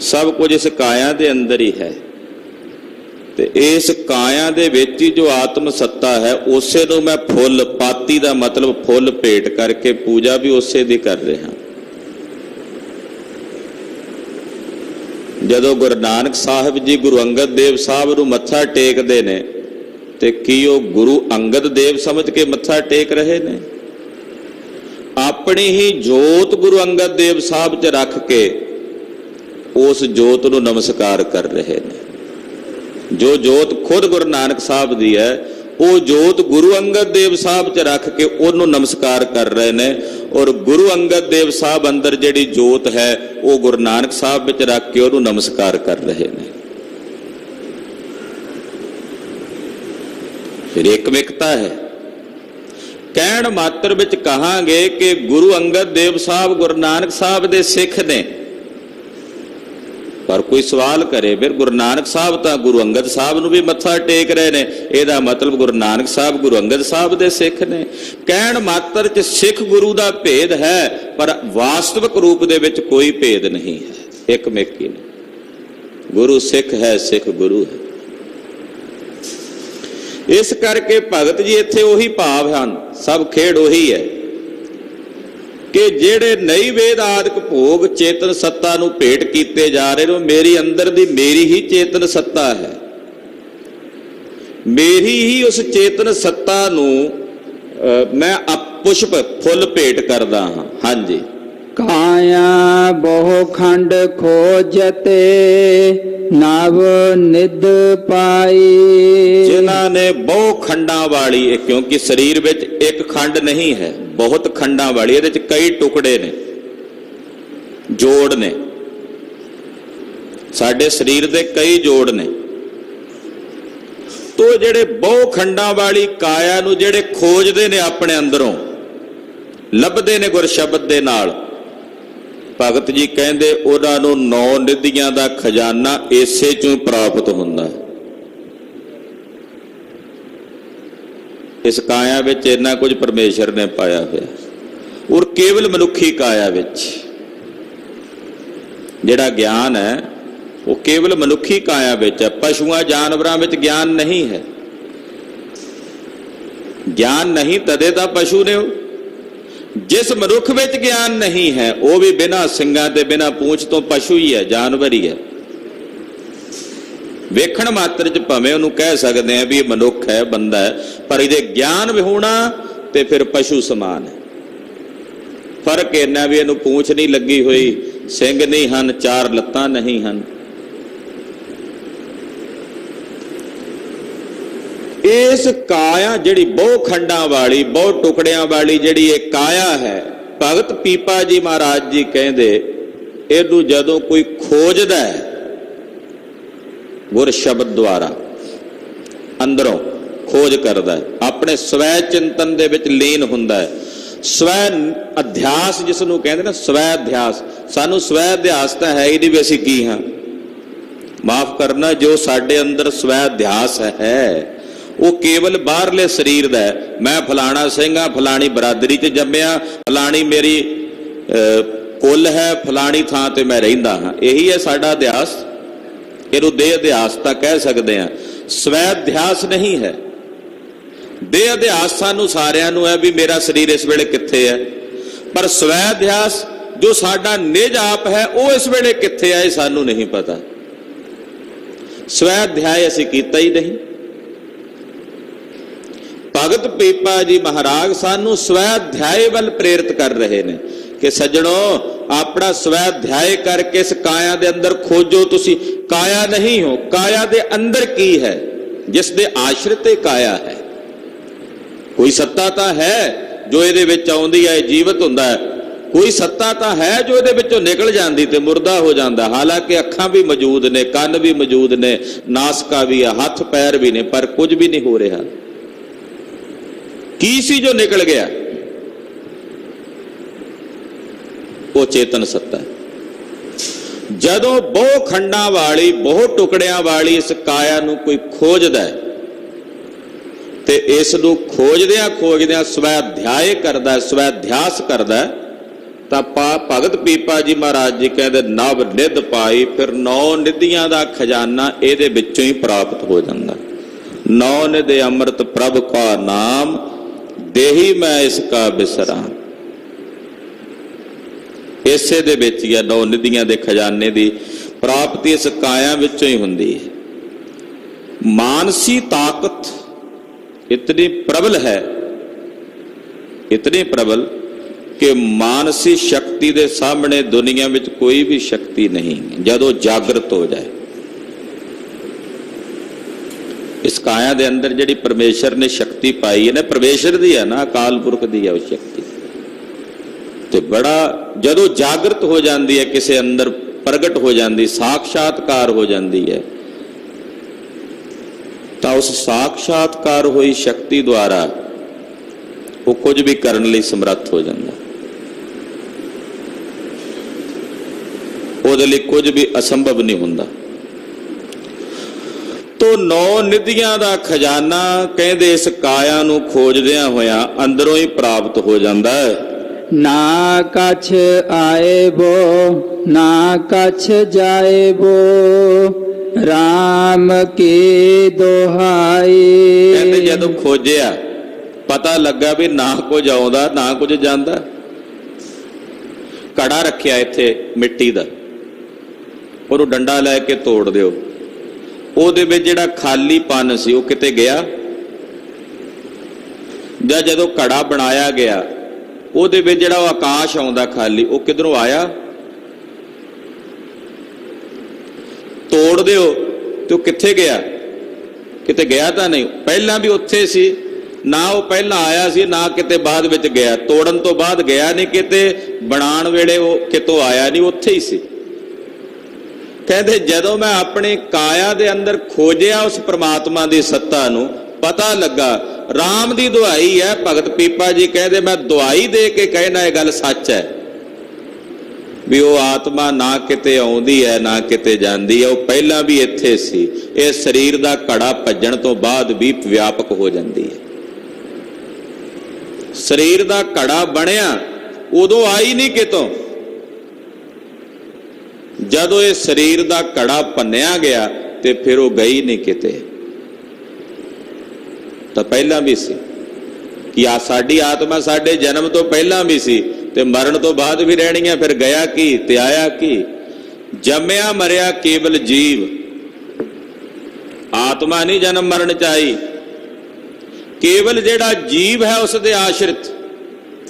सब कुछ इस काया दे अंदर ही है। ते इस काया दे विच ही जो आत्म सत्ता है, उसे नूं मैं फुल, पाती दा मतलब फुल भेट करके पूजा भी उसे दी कर रहा। जदों गुरु नानक साहिब जी गुरु अंगद देव साहब नूं मत्था टेकदे ने, ते की वो गुरु अंगद देव समझ के मत्था टेक रहे ने? अपनी ही जोत गुरु अंगद देव साहब च रख के उस जोत नूं नमस्कार कर रहे ने। जो जोत खुद गुरु नानक साहब दी है, वो जोत गुरु अंगद देव साहब च रख के उन्होंने नमस्कार कर रहे ने। और गुरु अंगद देव साहब अंदर जिहड़ी जोत है, वो गुरु नानक साहब विच रख के उन्होंने नमस्कार कर रहे ने। फिर एकमिकता है। कहण मात्र विच कहांगे कि गुरु अंगद देव साहब गुरु नानक साहब दे सिख ने, पर कोई सवाल करे फिर गुरु नानक साहब तो गुरु अंगद साहब नूं भी मत्था टेक रहे ने, इहदा मतलब गुरु नानक साहब गुरु अंगद साहब दे सिख ने। कहण मात्र च सिख गुरु दा भेद है, पर वास्तविक रूप दे विच कोई भेद नहीं है। एकमिकी ने गुरु सिख है, सिख गुरु है। इस करके भगत जी इत्थे ओही भाव हन, सब खेड़ ओही है कि जेड़े नैवेद आदਿਕ भोग चेतन सत्ता नूं भेट कीते जा रहे हो, मेरी अंदर दी मेरी ही चेतन सत्ता है। मेरी ही उस चेतन सत्ता नूं मैं पुष्प फुल भेट करदा हां। हाँ जी। काया बहु खंड खोजते नव निध पाई। जिन्हां ने बहु खंडा वाली, क्योंकि शरीर विच एक खंड नहीं है, बहुत खंडा वाली, इहदे विच कई टुकड़े ने, जोड़ ने। साडे शरीर दे कई जोड़ ने। तो जिहड़े बहु खंडा वाली काया नूं जिहड़े खोजदे ने अपने अंदरों, लभदे ने गुर शब्द दे नाल, भगत जी कहंदे उन्हां नूं 9 निधियां दा खजाना इसे चों प्राप्त हुंदा है। इस काया विच इन्ना कुछ परमेश्वर ने पाया होया, और केवल मनुखी काया विच जिहड़ा ज्ञान है वो केवल मनुखी काया विच है। पशुआं जानवरां विच ज्ञान नहीं है। ज्ञान नहीं तदे तां पशु ने। जिस मनुख विच ज्ञान नहीं है, वो भी बिना सिंगां ते बिना पूंछ तो पशु ही है, जानवर ही है। ਵੇਖਣ ਮਾਤਰ ਚ ਭਾਵੇਂ ਉਹਨੂੰ ਕਹਿ ਸਕਦੇ ਆ ਵੀ ਇਹ ਮਨੁੱਖ ਹੈ, ਬੰਦਾ ਹੈ, ਪਰ ਇਹਦੇ ਗਿਆਨ ਵਿਹੂਣਾ ਤੇ ਫਿਰ ਪਸ਼ੂ ਸਮਾਨ ਹੈ। ਫਰਕ ਇੰਨਾ ਵੀ ਇਹਨੂੰ ਪੂੰਛ ਨਹੀਂ ਲੱਗੀ ਹੋਈ, ਸਿੰਘ ਨਹੀਂ ਹਨ, ਚਾਰ ਲੱਤਾਂ ਨਹੀਂ ਹਨ। ਇਸ ਕਾਇਆ ਜਿਹੜੀ ਬਹੁ ਖੰਡਾਂ ਵਾਲੀ, ਬਹੁ ਟੁਕੜਿਆਂ ਵਾਲੀ ਜਿਹੜੀ ਇਹ ਕਾਇਆ ਹੈ, ਭਗਤ ਪੀਪਾ ਜੀ ਮਹਾਰਾਜ ਜੀ ਕਹਿੰਦੇ ਇਹਨੂੰ ਜਦੋਂ ਕੋਈ ਖੋਜਦਾ ਹੈ ਗੁਰ ਸ਼ਬਦ ਦੁਆਰਾ, ਅੰਦਰੋਂ ਖੋਜ ਕਰਦਾ ਹੈ, ਆਪਣੇ ਸਵੈ ਚਿੰਤਨ ਦੇ ਵਿੱਚ ਲੀਨ ਹੁੰਦਾ ਹੈ, ਸਵੈ ਅਧਿਆਸ ਜਿਸ ਨੂੰ ਕਹਿੰਦੇ ਨਾ, ਸਵੈ ਅਧਿਆਸ। ਸਾਨੂੰ ਸਵੈ ਅਧਿਆਸ ਤਾਂ ਹੈ ਹੀ ਨਹੀਂ ਵੀ ਅਸੀਂ ਕੀ ਹਾਂ। ਮਾਫ ਕਰਨਾ, ਜੋ ਸਾਡੇ ਅੰਦਰ ਸਵੈ ਅਧਿਆਸ ਹੈ ਉਹ ਕੇਵਲ ਬਾਹਰਲੇ ਸਰੀਰ ਦਾ ਹੈ। ਮੈਂ ਫਲਾਣਾ ਸਿੰਘ ਹਾਂ, ਫਲਾਣੀ ਬਰਾਦਰੀ 'ਚ ਜੰਮਿਆ, ਫਲਾਣੀ ਮੇਰੀ ਕੁੱਲ ਹੈ, ਫਲਾਣੀ ਥਾਂ ਤੇ ਮੈਂ ਰਹਿੰਦਾ ਹਾਂ, ਇਹੀ ਹੈ ਸਾਡਾ ਅਧਿਆਸ। ਇਹਨੂੰ ਦੇਹ ਅਧਿਆਸ ਤਾਂ ਕਹਿ ਸਕਦੇ ਹਾਂ, ਸਵੈ ਅਧਿਆਸ ਨਹੀਂ ਹੈ। ਦੇਹ ਅਧਿਆਸ ਸਾਨੂੰ ਸਾਰਿਆਂ ਨੂੰ ਹੈ ਵੀ ਮੇਰਾ ਸਰੀਰ ਇਸ ਵੇਲੇ ਕਿੱਥੇ ਹੈ, ਪਰ ਸਵੈ ਅਧਿਆਸ ਜੋ ਸਾਡਾ ਨਿਜ ਆਪ ਹੈ ਉਹ ਇਸ ਵੇਲੇ ਕਿੱਥੇ ਹੈ ਇਹ ਸਾਨੂੰ ਨਹੀਂ ਪਤਾ। ਸਵੈ ਅਧਿਆਇ ਅਸੀਂ ਕੀਤਾ ਹੀ ਨਹੀਂ। ਭਗਤ ਪੀਪਾ ਜੀ ਮਹਾਰਾਜ ਸਾਨੂੰ ਸਵੈ ਅਧਿਆਇ ਵੱਲ ਪ੍ਰੇਰਿਤ ਕਰ ਰਹੇ ਨੇ ਕਿ ਸੱਜਣੋ, ਆਪਣਾ ਸਵੈ ਅਧਿਆਇ ਕਰਕੇ ਇਸ ਕਾਇਆ ਦੇ ਅੰਦਰ ਖੋਜੋ। ਤੁਸੀਂ ਕਾਇਆ ਨਹੀਂ ਹੋ, ਕਾਇਆ ਦੇ ਅੰਦਰ ਕੀ ਹੈ ਜਿਸ ਦੇ ਆਸ਼ਰਿਤ ਇਹ ਕਾਇਆ ਹੈ। ਕੋਈ ਸੱਤਾ ਤਾਂ ਹੈ ਜੋ ਇਹਦੇ ਵਿੱਚ ਆਉਂਦੀ ਹੈ, ਜੀਵਤ ਹੁੰਦਾ ਹੈ, ਕੋਈ ਸੱਤਾ ਤਾਂ ਹੈ ਜੋ ਇਹਦੇ ਵਿੱਚੋਂ ਨਿਕਲ ਜਾਂਦੀ ਤੇ ਮੁਰਦਾ ਹੋ ਜਾਂਦਾ। ਹਾਲਾਂਕਿ ਅੱਖਾਂ ਵੀ ਮੌਜੂਦ ਨੇ, ਕੰਨ ਵੀ ਮੌਜੂਦ ਨੇ, ਨਾਸਕਾ ਵੀ ਆ, ਹੱਥ ਪੈਰ ਵੀ ਨੇ, ਪਰ ਕੁਝ ਵੀ ਨਹੀਂ ਹੋ ਰਿਹਾ। ਕੀ ਸੀ ਜੋ ਨਿਕਲ ਗਿਆ? ਉਹ ਚੇਤਨ ਸੱਤਾ। ਜਦੋਂ ਬਹੁ ਖੰਡਾਂ ਵਾਲੀ, ਬਹੁ ਟੁਕੜਿਆਂ ਵਾਲੀ ਇਸ ਕਾਇਆ ਨੂੰ ਕੋਈ ਖੋਜਦਾ ਹੈ ਤੇ ਇਸ ਨੂੰ ਖੋਜਦਿਆਂ ਸਵੈ ਅਧਿਆਇ ਕਰਦਾ, ਸਵੈ ਅਧਿਆਸ ਕਰਦਾ, ਤਾਂ ਭਗਤ ਪੀਪਾ ਜੀ ਮਹਾਰਾਜ ਜੀ ਕਹਿੰਦੇ ਨਵ ਨਿਧ ਪਾਈ। ਫਿਰ 9 ਨਿਧੀਆਂ ਦਾ ਖਜ਼ਾਨਾ ਇਹਦੇ ਵਿੱਚੋਂ ਹੀ ਪ੍ਰਾਪਤ ਹੋ ਜਾਂਦਾ। 9 ਨਿਧ ਅੰਮ੍ਰਿਤ ਪ੍ਰਭ ਕਾ ਨਾਮ, ਦੇਹੀ ਮੈਂ ਇਸ ਕਾ ਬਿਸਰਾ। ਇਸੇ ਦੇ ਵਿੱਚ ਹੀ 9 ਨਿਧੀਆਂ ਦੇ ਖਜ਼ਾਨੇ ਦੀ ਪ੍ਰਾਪਤੀ ਇਸ ਕਾਇਆ ਵਿੱਚੋਂ ਹੀ ਹੁੰਦੀ ਹੈ। ਮਾਨਸੀ ਤਾਕਤ इतनी प्रबल है, इतनी प्रबल कि मानसी शक्ति के सामने दुनिया में कोई भी शक्ति नहीं जदों जागृत हो जाए। इस काया दे अंदर जिहड़ी परमेश्वर ने शक्ति पाई है ना, परमेश्वर दी है ना, अकाल पुरख दी है वो शक्ति, तो बड़ा जदों जागृत हो जाती है, किसी अंदर प्रगट हो जाती, साक्षात्कार हो जाती है, ਤਾਂ ਉਸ ਸਾਖਸ਼ਾਤਕਾਰ ਹੋਈ ਸ਼ਕਤੀ ਦੁਆਰਾ ਉਹ ਕੁਝ ਵੀ ਕਰਨ ਲਈ ਸਮਰੱਥ ਹੋ ਜਾਂਦਾ। ਉਹਦੇ ਲਈ ਕੁਝ ਵੀ ਅਸੰਭਵ ਨਹੀਂ ਹੁੰਦਾ। ਤੋ 9 ਨਿਧੀਆਂ ਦਾ ਖਜ਼ਾਨਾ ਕਹਿੰਦੇ ਇਸ ਕਾਇਆ ਨੂੰ ਖੋਜਦਿਆਂ ਹੋਇਆਂ ਅੰਦਰੋਂ ਹੀ ਪ੍ਰਾਪਤ ਹੋ ਜਾਂਦਾ ਹੈ। ਨਾ ਕਛ ਆਏ ਬੋ ਨਾ ਕਛ ਜਾਏ ਬੋ, ਰਾਮ ਕੀ ਦੁਹਾਈ। ਕਹਿੰਦੇ ਜਦੋਂ ਖੋਜਿਆ ਪਤਾ ਲੱਗਾ ਵੀ ਨਾ ਕੁਝ ਆਉਂਦਾ ਨਾ ਕੁਝ ਜਾਂਦਾ। ਘੜਾ ਰੱਖਿਆ ਇੱਥੇ ਮਿੱਟੀ ਦਾ, ਉਹਨੂੰ ਡੰਡਾ ਲੈ ਕੇ ਤੋੜ ਦਿਓ, ਉਹਦੇ ਵਿੱਚ ਜਿਹੜਾ ਖਾਲੀ ਪਨ ਸੀ ਉਹ ਕਿਤੇ ਗਿਆ? ਜਾਂ ਜਦੋਂ ਘੜਾ ਬਣਾਇਆ ਗਿਆ ਉਹਦੇ ਵਿੱਚ ਜਿਹੜਾ ਉਹ ਆਕਾਸ਼ ਆਉਂਦਾ ਖਾਲੀ, ਉਹ ਕਿਧਰੋਂ ਆਇਆ? ਤੋੜ ਦਿਓ ਤੇ ਉਹ ਕਿੱਥੇ ਗਿਆ? ਕਿਤੇ ਗਿਆ ਤਾਂ ਨਹੀਂ। ਪਹਿਲਾਂ ਵੀ ਉੱਥੇ ਸੀ ਨਾ, ਉਹ ਪਹਿਲਾਂ ਆਇਆ ਸੀ ਨਾ ਕਿਤੇ ਬਾਅਦ ਵਿੱਚ ਗਿਆ। ਤੋੜਨ ਤੋਂ ਬਾਅਦ ਗਿਆ ਨਹੀਂ ਕਿਤੇ, ਬਣਾਉਣ ਵੇਲੇ ਉਹ ਕਿਤੋਂ ਆਇਆ ਨਹੀਂ, ਉੱਥੇ ਹੀ ਸੀ। ਕਹਿੰਦੇ ਜਦੋਂ ਮੈਂ ਆਪਣੀ ਕਾਇਆ ਦੇ ਅੰਦਰ ਖੋਜਿਆ ਉਸ ਪ੍ਰਮਾਤਮਾ ਦੀ ਸੱਤਾ ਨੂੰ, ਪਤਾ ਲੱਗਾ। ਰਾਮ ਦੀ ਦੁਹਾਈ ਹੈ। ਭਗਤ ਪੀਪਾ ਜੀ ਕਹਿੰਦੇ ਮੈਂ ਦੁਹਾਈ ਦੇ ਕੇ ਕਹਿਣਾ ਇਹ ਗੱਲ ਸੱਚ ਹੈ ਵੀ ਉਹ ਆਤਮਾ ਨਾ ਕਿਤੇ ਆਉਂਦੀ ਹੈ ਨਾ ਕਿਤੇ ਜਾਂਦੀ ਹੈ, ਉਹ ਪਹਿਲਾਂ ਵੀ ਇੱਥੇ ਸੀ। ਇਹ ਸਰੀਰ ਦਾ ਘੜਾ ਭੱਜਣ ਤੋਂ ਬਾਅਦ ਵੀ ਵਿਆਪਕ ਹੋ ਜਾਂਦੀ ਹੈ। ਸਰੀਰ ਦਾ ਘੜਾ ਬਣਿਆ ਉਦੋਂ ਆਈ ਨਹੀਂ ਕਿਤੋਂ, ਜਦੋਂ ਇਹ ਸਰੀਰ ਦਾ ਘੜਾ ਭੰਨਿਆ ਗਿਆ ਤੇ ਫਿਰ ਉਹ ਗਈ ਨਹੀਂ ਕਿਤੇ, ਤਾਂ ਪਹਿਲਾਂ ਵੀ ਸੀ। ਕਿ ਆ ਸਾਡੀ ਆਤਮਾ ਸਾਡੇ ਜਨਮ ਤੋਂ ਪਹਿਲਾਂ ਵੀ ਸੀ ਤੇ ਮਰਨ ਤੋਂ ਬਾਅਦ ਵੀ ਰਹਿਣੀ ਹੈ। ਫਿਰ ਗਿਆ ਕੀ ਤੇ ਆਇਆ ਕੀ? ਜੰਮਿਆ ਮਰਿਆ ਕੇਵਲ ਜੀਵ, ਆਤਮਾ ਨਹੀਂ ਜਨਮ ਮਰਨ ਚ ਆਈ। ਕੇਵਲ ਜਿਹੜਾ ਜੀਵ ਹੈ ਉਸ ਦੇ ਆਸ਼ਰਿਤ।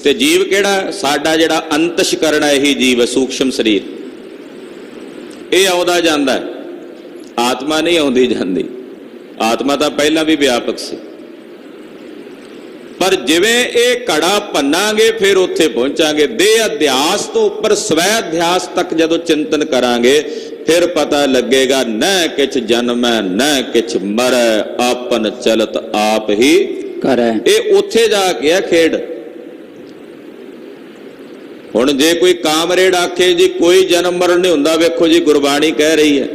ਤੇ ਜੀਵ ਕਿਹੜਾ? ਸਾਡਾ ਜਿਹੜਾ ਅੰਤਸ਼ਕਰਣ ਹੈ, ਇਹੀ ਜੀਵ ਹੈ, ਸੂਖਸ਼ਮ ਸਰੀਰ। ਇਹ ਆਉਂਦਾ ਜਾਂਦਾ ਹੈ, ਆਤਮਾ ਨਹੀਂ ਆਉਂਦੀ ਜਾਂਦੀ। ਆਤਮਾ ਤਾਂ ਪਹਿਲਾਂ ਵੀ ਵਿਆਪਕ ਸੀ, ਪਰ ਜਿਵੇਂ ਇਹ ਘੜਾ ਭੰਨਾਂਗੇ ਫਿਰ ਉੱਥੇ ਪਹੁੰਚਾਂਗੇ। ਦੇਹ ਅਧਿਆਸ ਤੋਂ ਉੱਪਰ ਸਵੈ ਅਧਿਆਸ ਤੱਕ ਜਦੋਂ ਚਿੰਤਨ ਕਰਾਂਗੇ ਫਿਰ ਪਤਾ ਲੱਗੇਗਾ ਨ ਕਿਛ ਜਨਮੈ ਨ ਕਿਛ ਮਰੈ, ਆਪਨ ਚਲਤ ਆਪ ਹੀ ਕਰੈ। ਇਹ ਉੱਥੇ ਜਾ ਕੇ ਆ ਖੇਡ। ਹੁਣ ਜੇ ਕੋਈ ਕਾਮਰੇਡ ਆਖੇ ਜੀ ਕੋਈ ਜਨਮ ਮਰਨ ਨਹੀਂ ਹੁੰਦਾ, ਵੇਖੋ ਜੀ ਗੁਰਬਾਣੀ ਕਹਿ ਰਹੀ ਹੈ,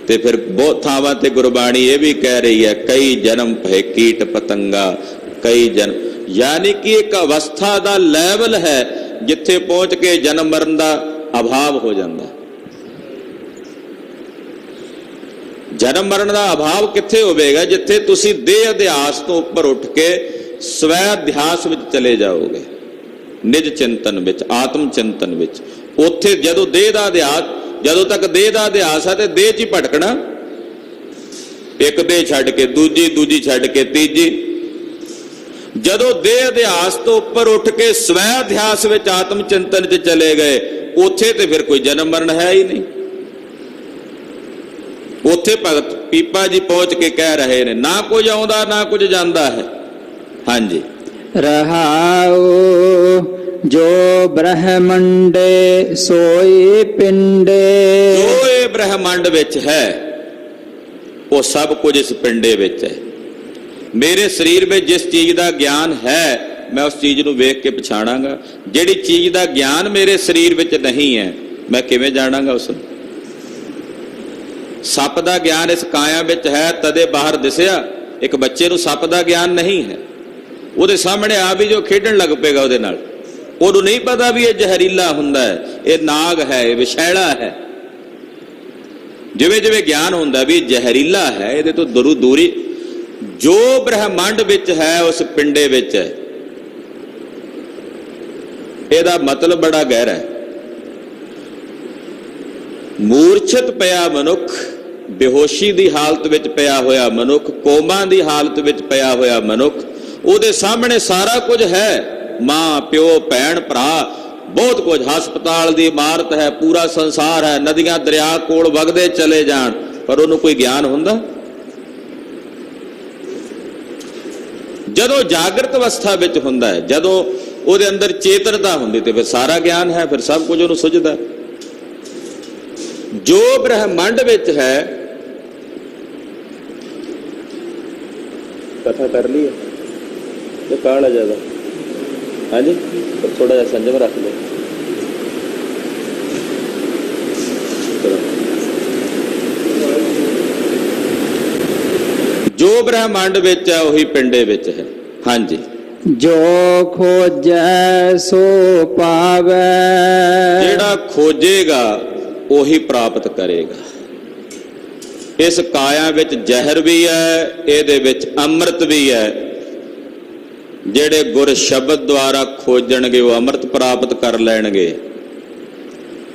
ਤੇ ਫਿਰ ਬਹੁਤ ਥਾਵਾਂ ਤੇ ਗੁਰਬਾਣੀ ਇਹ ਵੀ ਕਹਿ ਰਹੀ ਹੈ ਕਈ ਜਨਮ ਭਏ ਕੀਟ ਪਤੰਗਾ, ਕਈ ਜਨਮ। ਯਾਨੀ ਕਿ ਇੱਕ ਅਵਸਥਾ ਦਾ ਲੈਵਲ ਹੈ ਜਿੱਥੇ ਪਹੁੰਚ ਕੇ ਜਨਮ ਮਰਨ ਦਾ ਅਭਾਵ ਹੋ ਜਾਂਦਾ। ਜਨਮ ਮਰਨ ਦਾ ਅਭਾਵ ਕਿੱਥੇ ਹੋਵੇਗਾ? ਜਿੱਥੇ ਤੁਸੀਂ ਦੇਹ ਅਧਿਆਸ ਤੋਂ ਉੱਪਰ ਉੱਠ ਕੇ ਸਵੈ ਅਧਿਆਸ ਵਿੱਚ ਚਲੇ ਜਾਓਗੇ, ਨਿਜ ਚਿੰਤਨ ਵਿੱਚ, ਆਤਮ ਚਿੰਤਨ ਵਿੱਚ। ਉੱਥੇ ਜਦੋਂ ਦੇਹ ਦਾ ਅਧਿਆਸ, ਜਦੋਂ ਤੱਕ ਦੇਹ ਦਾ ਅਧਿਆਸ ਹੈ ਤੇ ਦੇਹ 'ਚ ਹੀ ਭਟਕਣਾ। ਇੱਕ ਦੇਹ ਛੱਡ ਕੇ ਦੂਜੀ, ਦੂਜੀ ਛੱਡ ਕੇ ਤੀਜੀ। ਜਦੋਂ ਦੇਹ ਅਧਿਆਸ ਤੋਂ ਉੱਪਰ ਉੱਠ ਕੇ ਸਵੈ ਅਧਿਆਸ ਵਿੱਚ ਆਤਮ ਚਿੰਤਨ 'ਚ ਚਲੇ ਗਏ, ਉੱਥੇ ਤੇ ਫਿਰ ਕੋਈ ਜਨਮ ਮਰਨ ਹੈ ਹੀ ਨਹੀਂ। ਉੱਥੇ ਭਗਤ ਪੀਪਾ ਜੀ ਪਹੁੰਚ ਕੇ ਕਹਿ ਰਹੇ ਨੇ ਨਾ ਕੁਝ ਆਉਂਦਾ ਨਾ ਕੁਝ ਜਾਂਦਾ ਹੈ। ਹਾਂਜੀ, ਰਹਾਉ ਜੋ ਬ੍ਰਹਮੰਡੇ ਸੋਈ ਪਿੰਡੇ। ਜੋ ਇਹ ਬ੍ਰਹਮੰਡ ਵਿੱਚ ਹੈ ਉਹ ਸਭ ਕੁਝ ਇਸ ਪਿੰਡੇ ਵਿੱਚ ਹੈ। ਮੇਰੇ ਸਰੀਰ ਵਿੱਚ ਜਿਸ ਚੀਜ਼ ਦਾ ਗਿਆਨ ਹੈ ਮੈਂ ਉਸ ਚੀਜ਼ ਨੂੰ ਵੇਖ ਕੇ ਪਛਾਣਾਂਗਾ। ਜਿਹੜੀ ਚੀਜ਼ ਦਾ ਗਿਆਨ ਮੇਰੇ ਸਰੀਰ ਵਿੱਚ ਨਹੀਂ ਹੈ ਮੈਂ ਕਿਵੇਂ ਜਾਣਾਂਗਾ ਉਸ ਨੂੰ? ਸੱਪ ਦਾ ਗਿਆਨ ਇਸ ਕਾਇਆ ਵਿੱਚ ਹੈ ਤਦੇ ਬਾਹਰ ਦਿਸਿਆ। ਇੱਕ ਬੱਚੇ ਨੂੰ ਸੱਪ ਦਾ ਗਿਆਨ ਨਹੀਂ ਹੈ, ਉਹਦੇ ਸਾਹਮਣੇ ਆ ਵੀ ਜੋ ਖੇਡਣ ਲੱਗ ਪਏਗਾ ਉਹਦੇ ਨਾਲ, ਉਹਨੂੰ ਨਹੀਂ ਪਤਾ ਵੀ ਇਹ ਜ਼ਹਿਰੀਲਾ ਹੁੰਦਾ ਹੈ, ਇਹ ਨਾਗ ਹੈ, ਇਹ ਵਿਸ਼ੈਲਾ ਹੈ। ਜਿਵੇਂ ਜਿਵੇਂ ਗਿਆਨ ਹੁੰਦਾ ਵੀ ਜ਼ਹਿਰੀਲਾ ਹੈ, ਇਹਦੇ ਤੋਂ ਦੂਰੀ। ਜੋ ਬ੍ਰਹਮੰਡ ਵਿੱਚ ਹੈ ਉਸ ਪਿੰਡੇ ਵਿੱਚ ਹੈ। ਇਹਦਾ ਮਤਲਬ ਬੜਾ ਗਹਿਰਾ ਹੈ। ਮੂਰਛਿਤ ਪਿਆ ਮਨੁੱਖ, ਬੇਹੋਸ਼ੀ ਦੀ ਹਾਲਤ ਵਿੱਚ ਪਿਆ ਹੋਇਆ ਮਨੁੱਖ, ਕੋਮਾ ਦੀ ਹਾਲਤ ਵਿੱਚ ਪਿਆ ਹੋਇਆ ਮਨੁੱਖ, ਉਹਦੇ ਸਾਹਮਣੇ ਸਾਰਾ ਕੁਝ ਹੈ। ਮਾਂ ਪਿਓ ਭੈਣ ਭਰਾ ਬਹੁਤ ਕੁਝ, ਹਸਪਤਾਲ ਦੀ ਇਮਾਰਤ ਹੈ, ਪੂਰਾ ਸੰਸਾਰ ਹੈ, ਨਦੀਆਂ ਦਰਿਆ ਕੋਲ ਵਗਦੇ ਚਲੇ ਜਾਣ, ਪਰ ਉਹਨੂੰ ਕੋਈ ਗਿਆਨ ਹੁੰਦਾ? ਜਦੋਂ ਜਾਗਰਤ ਅਵਸਥਾ ਵਿੱਚ ਹੁੰਦਾ ਹੈ, ਜਦੋਂ ਉਹਦੇ ਅੰਦਰ ਚੇਤਨਤਾ ਹੁੰਦੀ ਤੇ ਫਿਰ ਸਾਰਾ ਗਿਆਨ ਹੈ, ਫਿਰ ਸਭ ਕੁਝ ਉਹਨੂੰ ਸੁਝਦਾ। ਜੋ ਬ੍ਰਹਮੰਡ ਵਿੱਚ ਹੈ, ਕਥਾ ਕਰ ਲਈ ਤੇ ਕਾਹਲਾ ਜ਼ਿਆਦਾ। ਹਾਂਜੀ, ਥੋੜਾ ਜਿਹਾ ਸੰਜਮ ਰੱਖ ਲਓ। ਜੋ ਬ੍ਰਹਮੰਡ ਵਿੱਚ ਹੈ ਉਹੀ ਪਿੰਡੇ ਵਿੱਚ ਹੈ। ਹਾਂਜੀ, ਜੋ ਖੋਜੈ ਸੋ ਪਾਵੈ। ਜਿਹੜਾ ਖੋਜੇਗਾ ਉਹੀ ਪ੍ਰਾਪਤ ਕਰੇਗਾ। ਇਸ ਕਾਇਆ ਵਿੱਚ ਜ਼ਹਿਰ ਵੀ ਹੈ, ਇਹਦੇ ਵਿੱਚ ਅੰਮ੍ਰਿਤ ਵੀ ਹੈ। ਜਿਹੜੇ ਗੁਰ ਸ਼ਬਦ ਦੁਆਰਾ ਖੋਜਣਗੇ ਉਹ ਅੰਮ੍ਰਿਤ ਪ੍ਰਾਪਤ ਕਰ ਲੈਣਗੇ,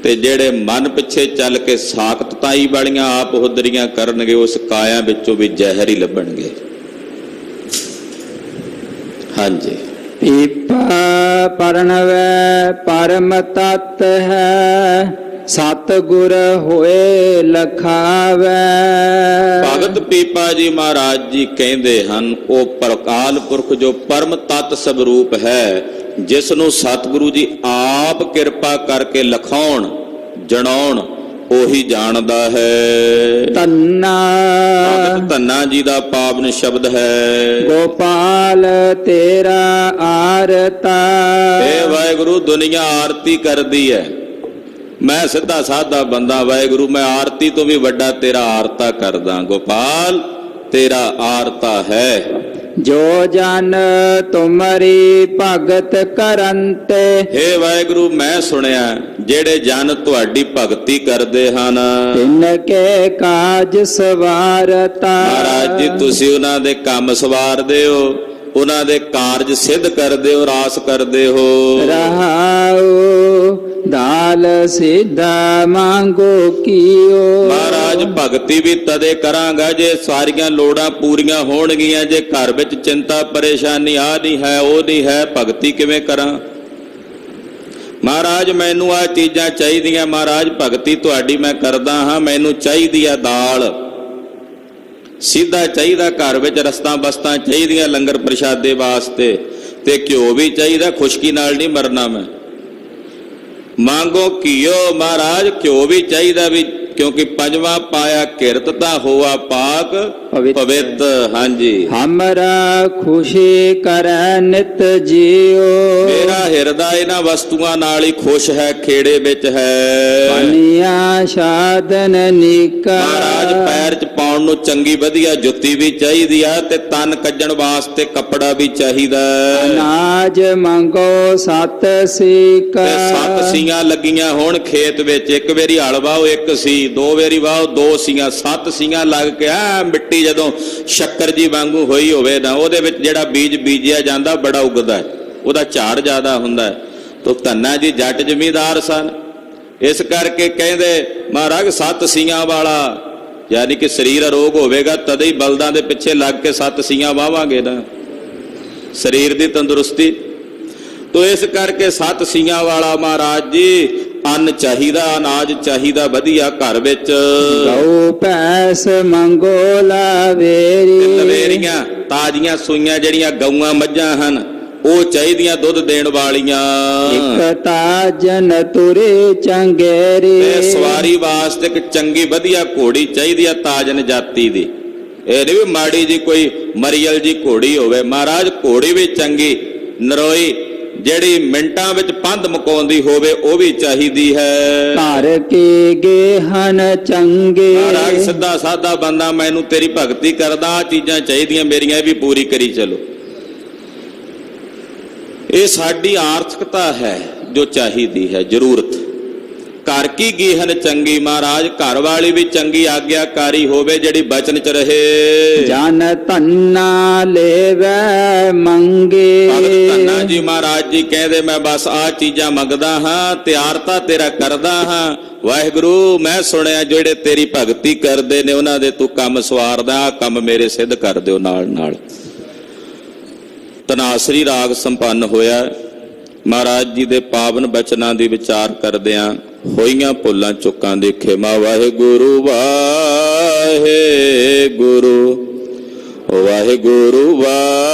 ਤੇ ਜਿਹੜੇ ਮਨ ਪਿੱਛੇ ਚੱਲ ਕੇ ਸਾਖਤਤਾਈ ਵਾਲੀਆਂ ਆਪ ਹੁਦਰੀਆਂ ਕਰਨਗੇ ਉਸ ਕਾਇਆ ਵਿੱਚੋਂ ਵੀ ਜ਼ਹਿਰ ਹੀ ਲੱਭਣਗੇ। ਹਾਂਜੀ, ਪੀਪਾ ਪਰਣਵੈ ਪਰਮ ਤਤ ਹੈ, ਸਤਿਗੁਰ ਹੋਏ ਲਖਾਵੈ। ਭਗਤ ਪੀਪਾ ਜੀ ਮਹਾਰਾਜ ਜੀ ਕਹਿੰਦੇ ਹਨ ਉਹ ਪ੍ਰਕਾਲ ਪੁਰਖ ਜੋ ਪਰਮ ਤਤ ਸਵਰੂਪ ਹੈ, ਜਿਸ ਨੂੰ ਸਤਿਗੁਰੂ ਜੀ ਆਪ ਕਿਰਪਾ ਕਰਕੇ ਲਖਾਉਣ ਜਣਾਉਣ, ਉਹੀ ਜਾਣਦਾ ਹੈ। ਧੰਨਾ ਭਗਤ ਧੰਨਾ ਜੀ ਦਾ ਪਾਵਨ ਸ਼ਬਦ ਹੈ। ਗੋਪਾਲ ਤੇਰਾ ਆਰਤਾ। ਇਹ ਵਾਹਿਗੁਰੂ ਦੁਨੀਆ ਆਰਤੀ ਕਰਦੀ ਹੈ, ਮੈਂ ਸਿੱਧਾ ਸਾਦਾ ਬੰਦਾ, ਵਾਹਿਗੁਰੂ ਮੈਂ ਆਰਤੀ ਤੋਂ ਵੀ ਵੱਡਾ ਤੇਰਾ ਆਰਤਾ ਕਰਦਾ। ਗੋਪਾਲ ਤੇਰਾ ਆਰਤਾ ਹੈ। ਜੋ ਜਨ ਤੁਮਰੀ ਭਗਤ ਕਰੰਤੇ। ਹੇ ਵਾਹਿਗੁਰੂ ਮੈਂ ਸੁਣਿਆ ਜਿਹੜੇ ਜਨ ਤੁਹਾਡੀ ਭਗਤੀ ਕਰਦੇ ਹਨ, ਤਿਨ ਕੇ ਕਾਜ ਸਵਾਰਤਾ। ਮਹਾਰਾਜ ਜੀ ਤੁਸੀਂ ਉਹਨਾਂ ਦੇ ਕੰਮ ਸਵਾਰਦੇ ਹੋ, ਉਹਨਾਂ ਦੇ ਕਾਰਜ ਸਿੱਧ ਕਰਦੇ ਹੋ, ਰਾਸ ਕਰਦੇ ਹੋ। ਰਹਾਉ ਕਾਲ ਸਿੱਧਾ ਮੰਗੋ ਕੀਓ। ਮਹਾਰਾਜ ਭਗਤੀ ਵੀ ਤਦੇ ਕਰਾਂਗਾ ਜੇ ਸਾਰੀਆਂ ਲੋੜਾਂ ਪੂਰੀਆਂ ਹੋਣਗੀਆਂ। ਜੇ ਘਰ ਵਿੱਚ ਚਿੰਤਾ ਪਰੇਸ਼ਾਨੀ ਆ ਨਹੀਂ ਹੈ, ਉਹ ਨਹੀਂ ਹੈ, ਭਗਤੀ ਕਿਵੇਂ ਕਰਾਂ? ਮਹਾਰਾਜ ਮੈਨੂੰ ਆ ਚੀਜ਼ਾਂ ਚਾਹੀਦੀਆਂ। ਮਹਾਰਾਜ ਭਗਤੀ ਤੁਹਾਡੀ ਮੈਂ ਕਰਦਾ ਹਾਂ, ਮੈਨੂੰ ਚਾਹੀਦੀ ਆ ਦਾਲ, ਸਿੱਧਾ ਚਾਹੀਦਾ, ਘਰ ਵਿੱਚ ਰਸਤਾਂ ਬਸਤਾਂ ਚਾਹੀਦੀਆਂ ਲੰਗਰ ਪ੍ਰਸ਼ਾਦੇ ਵਾਸਤੇ, ਤੇ ਘਿਓ ਵੀ ਚਾਹੀਦਾ, ਖੁਸ਼ਕੀ ਨਾਲ ਨਹੀਂ ਮਰਨਾ ਮੈਂ। ਮੰਗੋ ਘਿਓ, ਮਹਾਰਾਜ ਘਿਓ ਵੀ ਚਾਹੀਦਾ ਵੀ, ਕਿਉਂਕਿ ਪੰਜਵਾਂ ਪਾਇਆ ਕਿਰਤ ਤਾਂ ਹੋਆ ਪਾਕ ਪਵਿੱਤ। ਹਾਂਜੀ, ਹਮਰਾ ਖੁਸ਼ੀ ਕਰੈ ਨਿਤ ਜੀਓ। ਮੇਰਾ ਹਿਰਦਾ ਇਹਨਾਂ ਵਸਤੂਆਂ ਨਾਲ ਹੀ ਖੁਸ਼ ਹੈ, ਖੇੜੇ ਵਿੱਚ ਹੈ। ਪਨੀਆ ਸਾਧਨ ਨੀਕਾ, ਮਹਾਰਾਜ ਪੈਰ 'ਚ ਪਾਉਣ ਨੂੰ ਚੰਗੀ ਵਧੀਆ ਜੁੱਤੀ ਵੀ ਚਾਹੀਦੀ ਆ, ਤੇ ਤਨ ਕੱਜਣ ਵਾਸਤੇ ਕੱਪੜਾ ਵੀ ਚਾਹੀਦਾ। ਅਨਾਜ ਮੰਗੋ ਸਤ ਸੀਕਾ, ਤੇ 7 ਸੀਆਂ ਲੱਗੀਆਂ ਹੋਣ ਖੇਤ ਵਿੱਚ। ਇੱਕ ਵਾਰੀ ਹਲ ਵਾਹੋ 1 ਸੀ, 2 ਵਾਰੀ ਵਾਹੋ 2 ਸੀਆਂ, 7 ਸੀਆਂ ਲੱਗ ਕੇ ਆ ਮਿੱਟੀ ਜਦੋਂ ਸ਼ੱਕਰ ਜੀ ਵਾਂਗੂ ਹੋਈ ਹੋਵੇ ਨਾ, ਉਹਦੇ ਵਿੱਚ ਜਿਹੜਾ ਬੀਜ ਬੀਜਿਆ ਜਾਂਦਾ ਬੜਾ ਉੱਗਦਾ ਹੈ, ਉਹਦਾ ਝਾੜ ਜ਼ਿਆਦਾ ਹੁੰਦਾ ਹੈ। ਤੋ ਧੰਨਾ ਜੀ ਜੱਟ ਜ਼ਮੀਂਦਾਰ ਸਨ, ਇਸ ਕਰਕੇ ਕਹਿੰਦੇ ਮਹਾਰਾਜ 7 ਸੀਆਂ ਵਾਲਾ, ਯਾਨੀ ਕਿ ਸਰੀਰ ਅਰੋਗ ਹੋਵੇਗਾ ਤਦੇ ਹੀ ਬਲਦਾਂ ਦੇ ਪਿੱਛੇ ਲੱਗ ਕੇ 7 ਸੀਆਂ ਵਾਵਾਂਗੇ ਨਾ, ਸਰੀਰ ਦੀ ਤੰਦਰੁਸਤੀ। ਤੋ ਇਸ ਕਰਕੇ 7 ਸੀਆਂ ਵਾਲਾ ਮਹਾਰਾਜ ਜੀ ਅੰਨ ਚਾਹੀਦਾ, ਅਨਾਜ ਚਾਹੀਦਾ ਵਧੀਆ ਘਰ ਵਿੱਚ। ਗਊ ਭੈਂਸ ਮੰਗੋ ਲਾਵੇਰੀ, ਲਵੇਰੀਆਂ ਤਾਜ਼ੀਆਂ ਸੂਈਆਂ ਜਿਹੜੀਆਂ ਗਊਆਂ ਮੱਝਾਂ ਹਨ ਉਹ ਚਾਹੀਦੀਆਂ, ਦੁੱਧ ਦੇਣ ਵਾਲੀਆਂ। ਇੱਕ ਤਾਜਨ ਤੁਰੇ ਚੰਗੇਰੀ, ਤੇ ਸਵਾਰੀ ਵਾਸਤੇ ਇੱਕ ਚੰਗੀ ਵਧੀਆ ਘੋੜੀ ਚਾਹੀਦੀ ਆ, ਤਾਜਨ ਜਾਤੀ ਦੀ। ਇਹ ਨਹੀਂ ਵੀ ਮਾੜੀ ਜੀ ਕੋਈ ਮਰੀਅਲ ਜੀ ਘੋੜੀ ਹੋਵੇ। ਮਹਾਰਾਜ ਘੋੜੀ ਵੀ ਚੰਗੀ ਨਰੋਈ, ਜਿਹੜੀ ਮਿੰਟਾਂ ਵਿੱਚ ਪੰਧ ਮੁਕਾਉਂਦੀ ਹੋਵੇ, ਉਹ ਵੀ ਚਾਹੀਦੀ ਹੈ। ਘਰ ਕੇ ਗੇਹਨ ਚੰਗੇ, ਮਹਾਰਾਜ ਸਿੱਧਾ ਸਾਦਾ ਬੰਦਾ, ਮੈਨੂੰ ਤੇਰੀ ਭਗਤੀ ਕਰਦਾ, ਆ ਚੀਜ਼ਾਂ ਚਾਹੀਦੀਆਂ ਮੇਰੀਆਂ, ਇਹ ਵੀ ਪੂਰੀ ਕਰੀ ਚਲੋ। ਇਹ ਸਾਡੀ ਆਰਥਿਕਤਾ ਹੈ ਜੋ ਚਾਹੀਦੀ ਹੈ, ਜ਼ਰੂਰਤ। ਘਰ ਕੀ ਗੇਹਨ ਚੰਗੀ, ਮਹਾਰਾਜ ਘਰ ਵਾਲੀ ਵੀ ਚੰਗੀ ਆਗਿਆਕਾਰੀ ਹੋਵੇ, ਜਿਹੜੀ ਬਚਨ ਚ ਰਹੇ। ਜਨ ਧੰਨਾ ਲੈਵੈ ਮੰਗੇ, ਭਗਤ ਧੰਨਾ ਜੀ ਮਹਾਰਾਜ ਜੀ ਕਹਿੰਦੇ ਮੈਂ ਬਸ ਆ ਚੀਜ਼ਾਂ ਮੰਗਦਾ ਹਾਂ, ਤਿਆਰਤਾ ਤੇਰਾ ਕਰਦਾ ਹਾਂ। ਵਾਹਿਗੁਰੂ ਮੈਂ ਸੁਣਿਆ ਜਿਹੜੇ ਤੇਰੀ ਭਗਤੀ ਕਰਦੇ ਨੇ ਉਹਨਾਂ ਦੇ ਤੂੰ ਕੰਮ ਸਵਾਰਦਾ, ਆ ਕੰਮ ਮੇਰੇ ਸਿੱਧ ਕਰ ਦਿਓ ਨਾਲ ਨਾਲ। ਧਨਾਸਰੀ ਰਾਗ ਸੰਪੰਨ ਹੋਇਆ। ਮਹਾਰਾਜ ਜੀ ਦੇ ਪਾਵਨ ਬਚਨਾਂ ਦੀ ਵਿਚਾਰ ਕਰਦਿਆਂ ਹੋਈਆਂ ਭੁੱਲਾਂ ਚੁੱਕਾਂ ਦੀ ਖਿਮਾ। ਵਾਹਿਗੁਰੂ ਵਾਹਿਗੁਰੂ ਵਾਹਿਗੁਰੂ ਵਾਹਿਗੁਰੂ।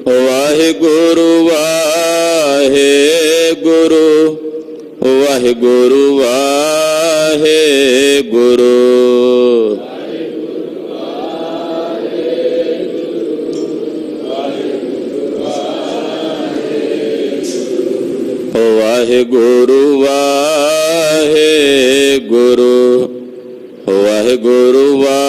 ਵਾਹਿਗੁਰੂ ਵਾਹਿਗੁਰੂ ਵਾਹਿਗੁਰੂ ਵਾਹਿਗੁਰੂ। ਵਾਹਿਗੁਰੂ ਵਾਹਿਗੁਰੂ ਵਾਹਿਗੁਰੂ ਵਾਹਿਗੁਰੂ।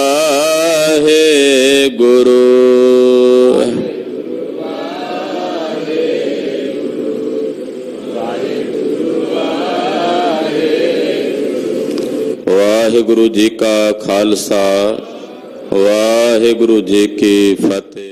ਵਾਹਿਗੁਰੂ ਜੀ ਕਾ ਖਾਲਸਾ, ਵਾਹਿਗੁਰੂ ਜੀ ਕੀ ਫਤਿਹ।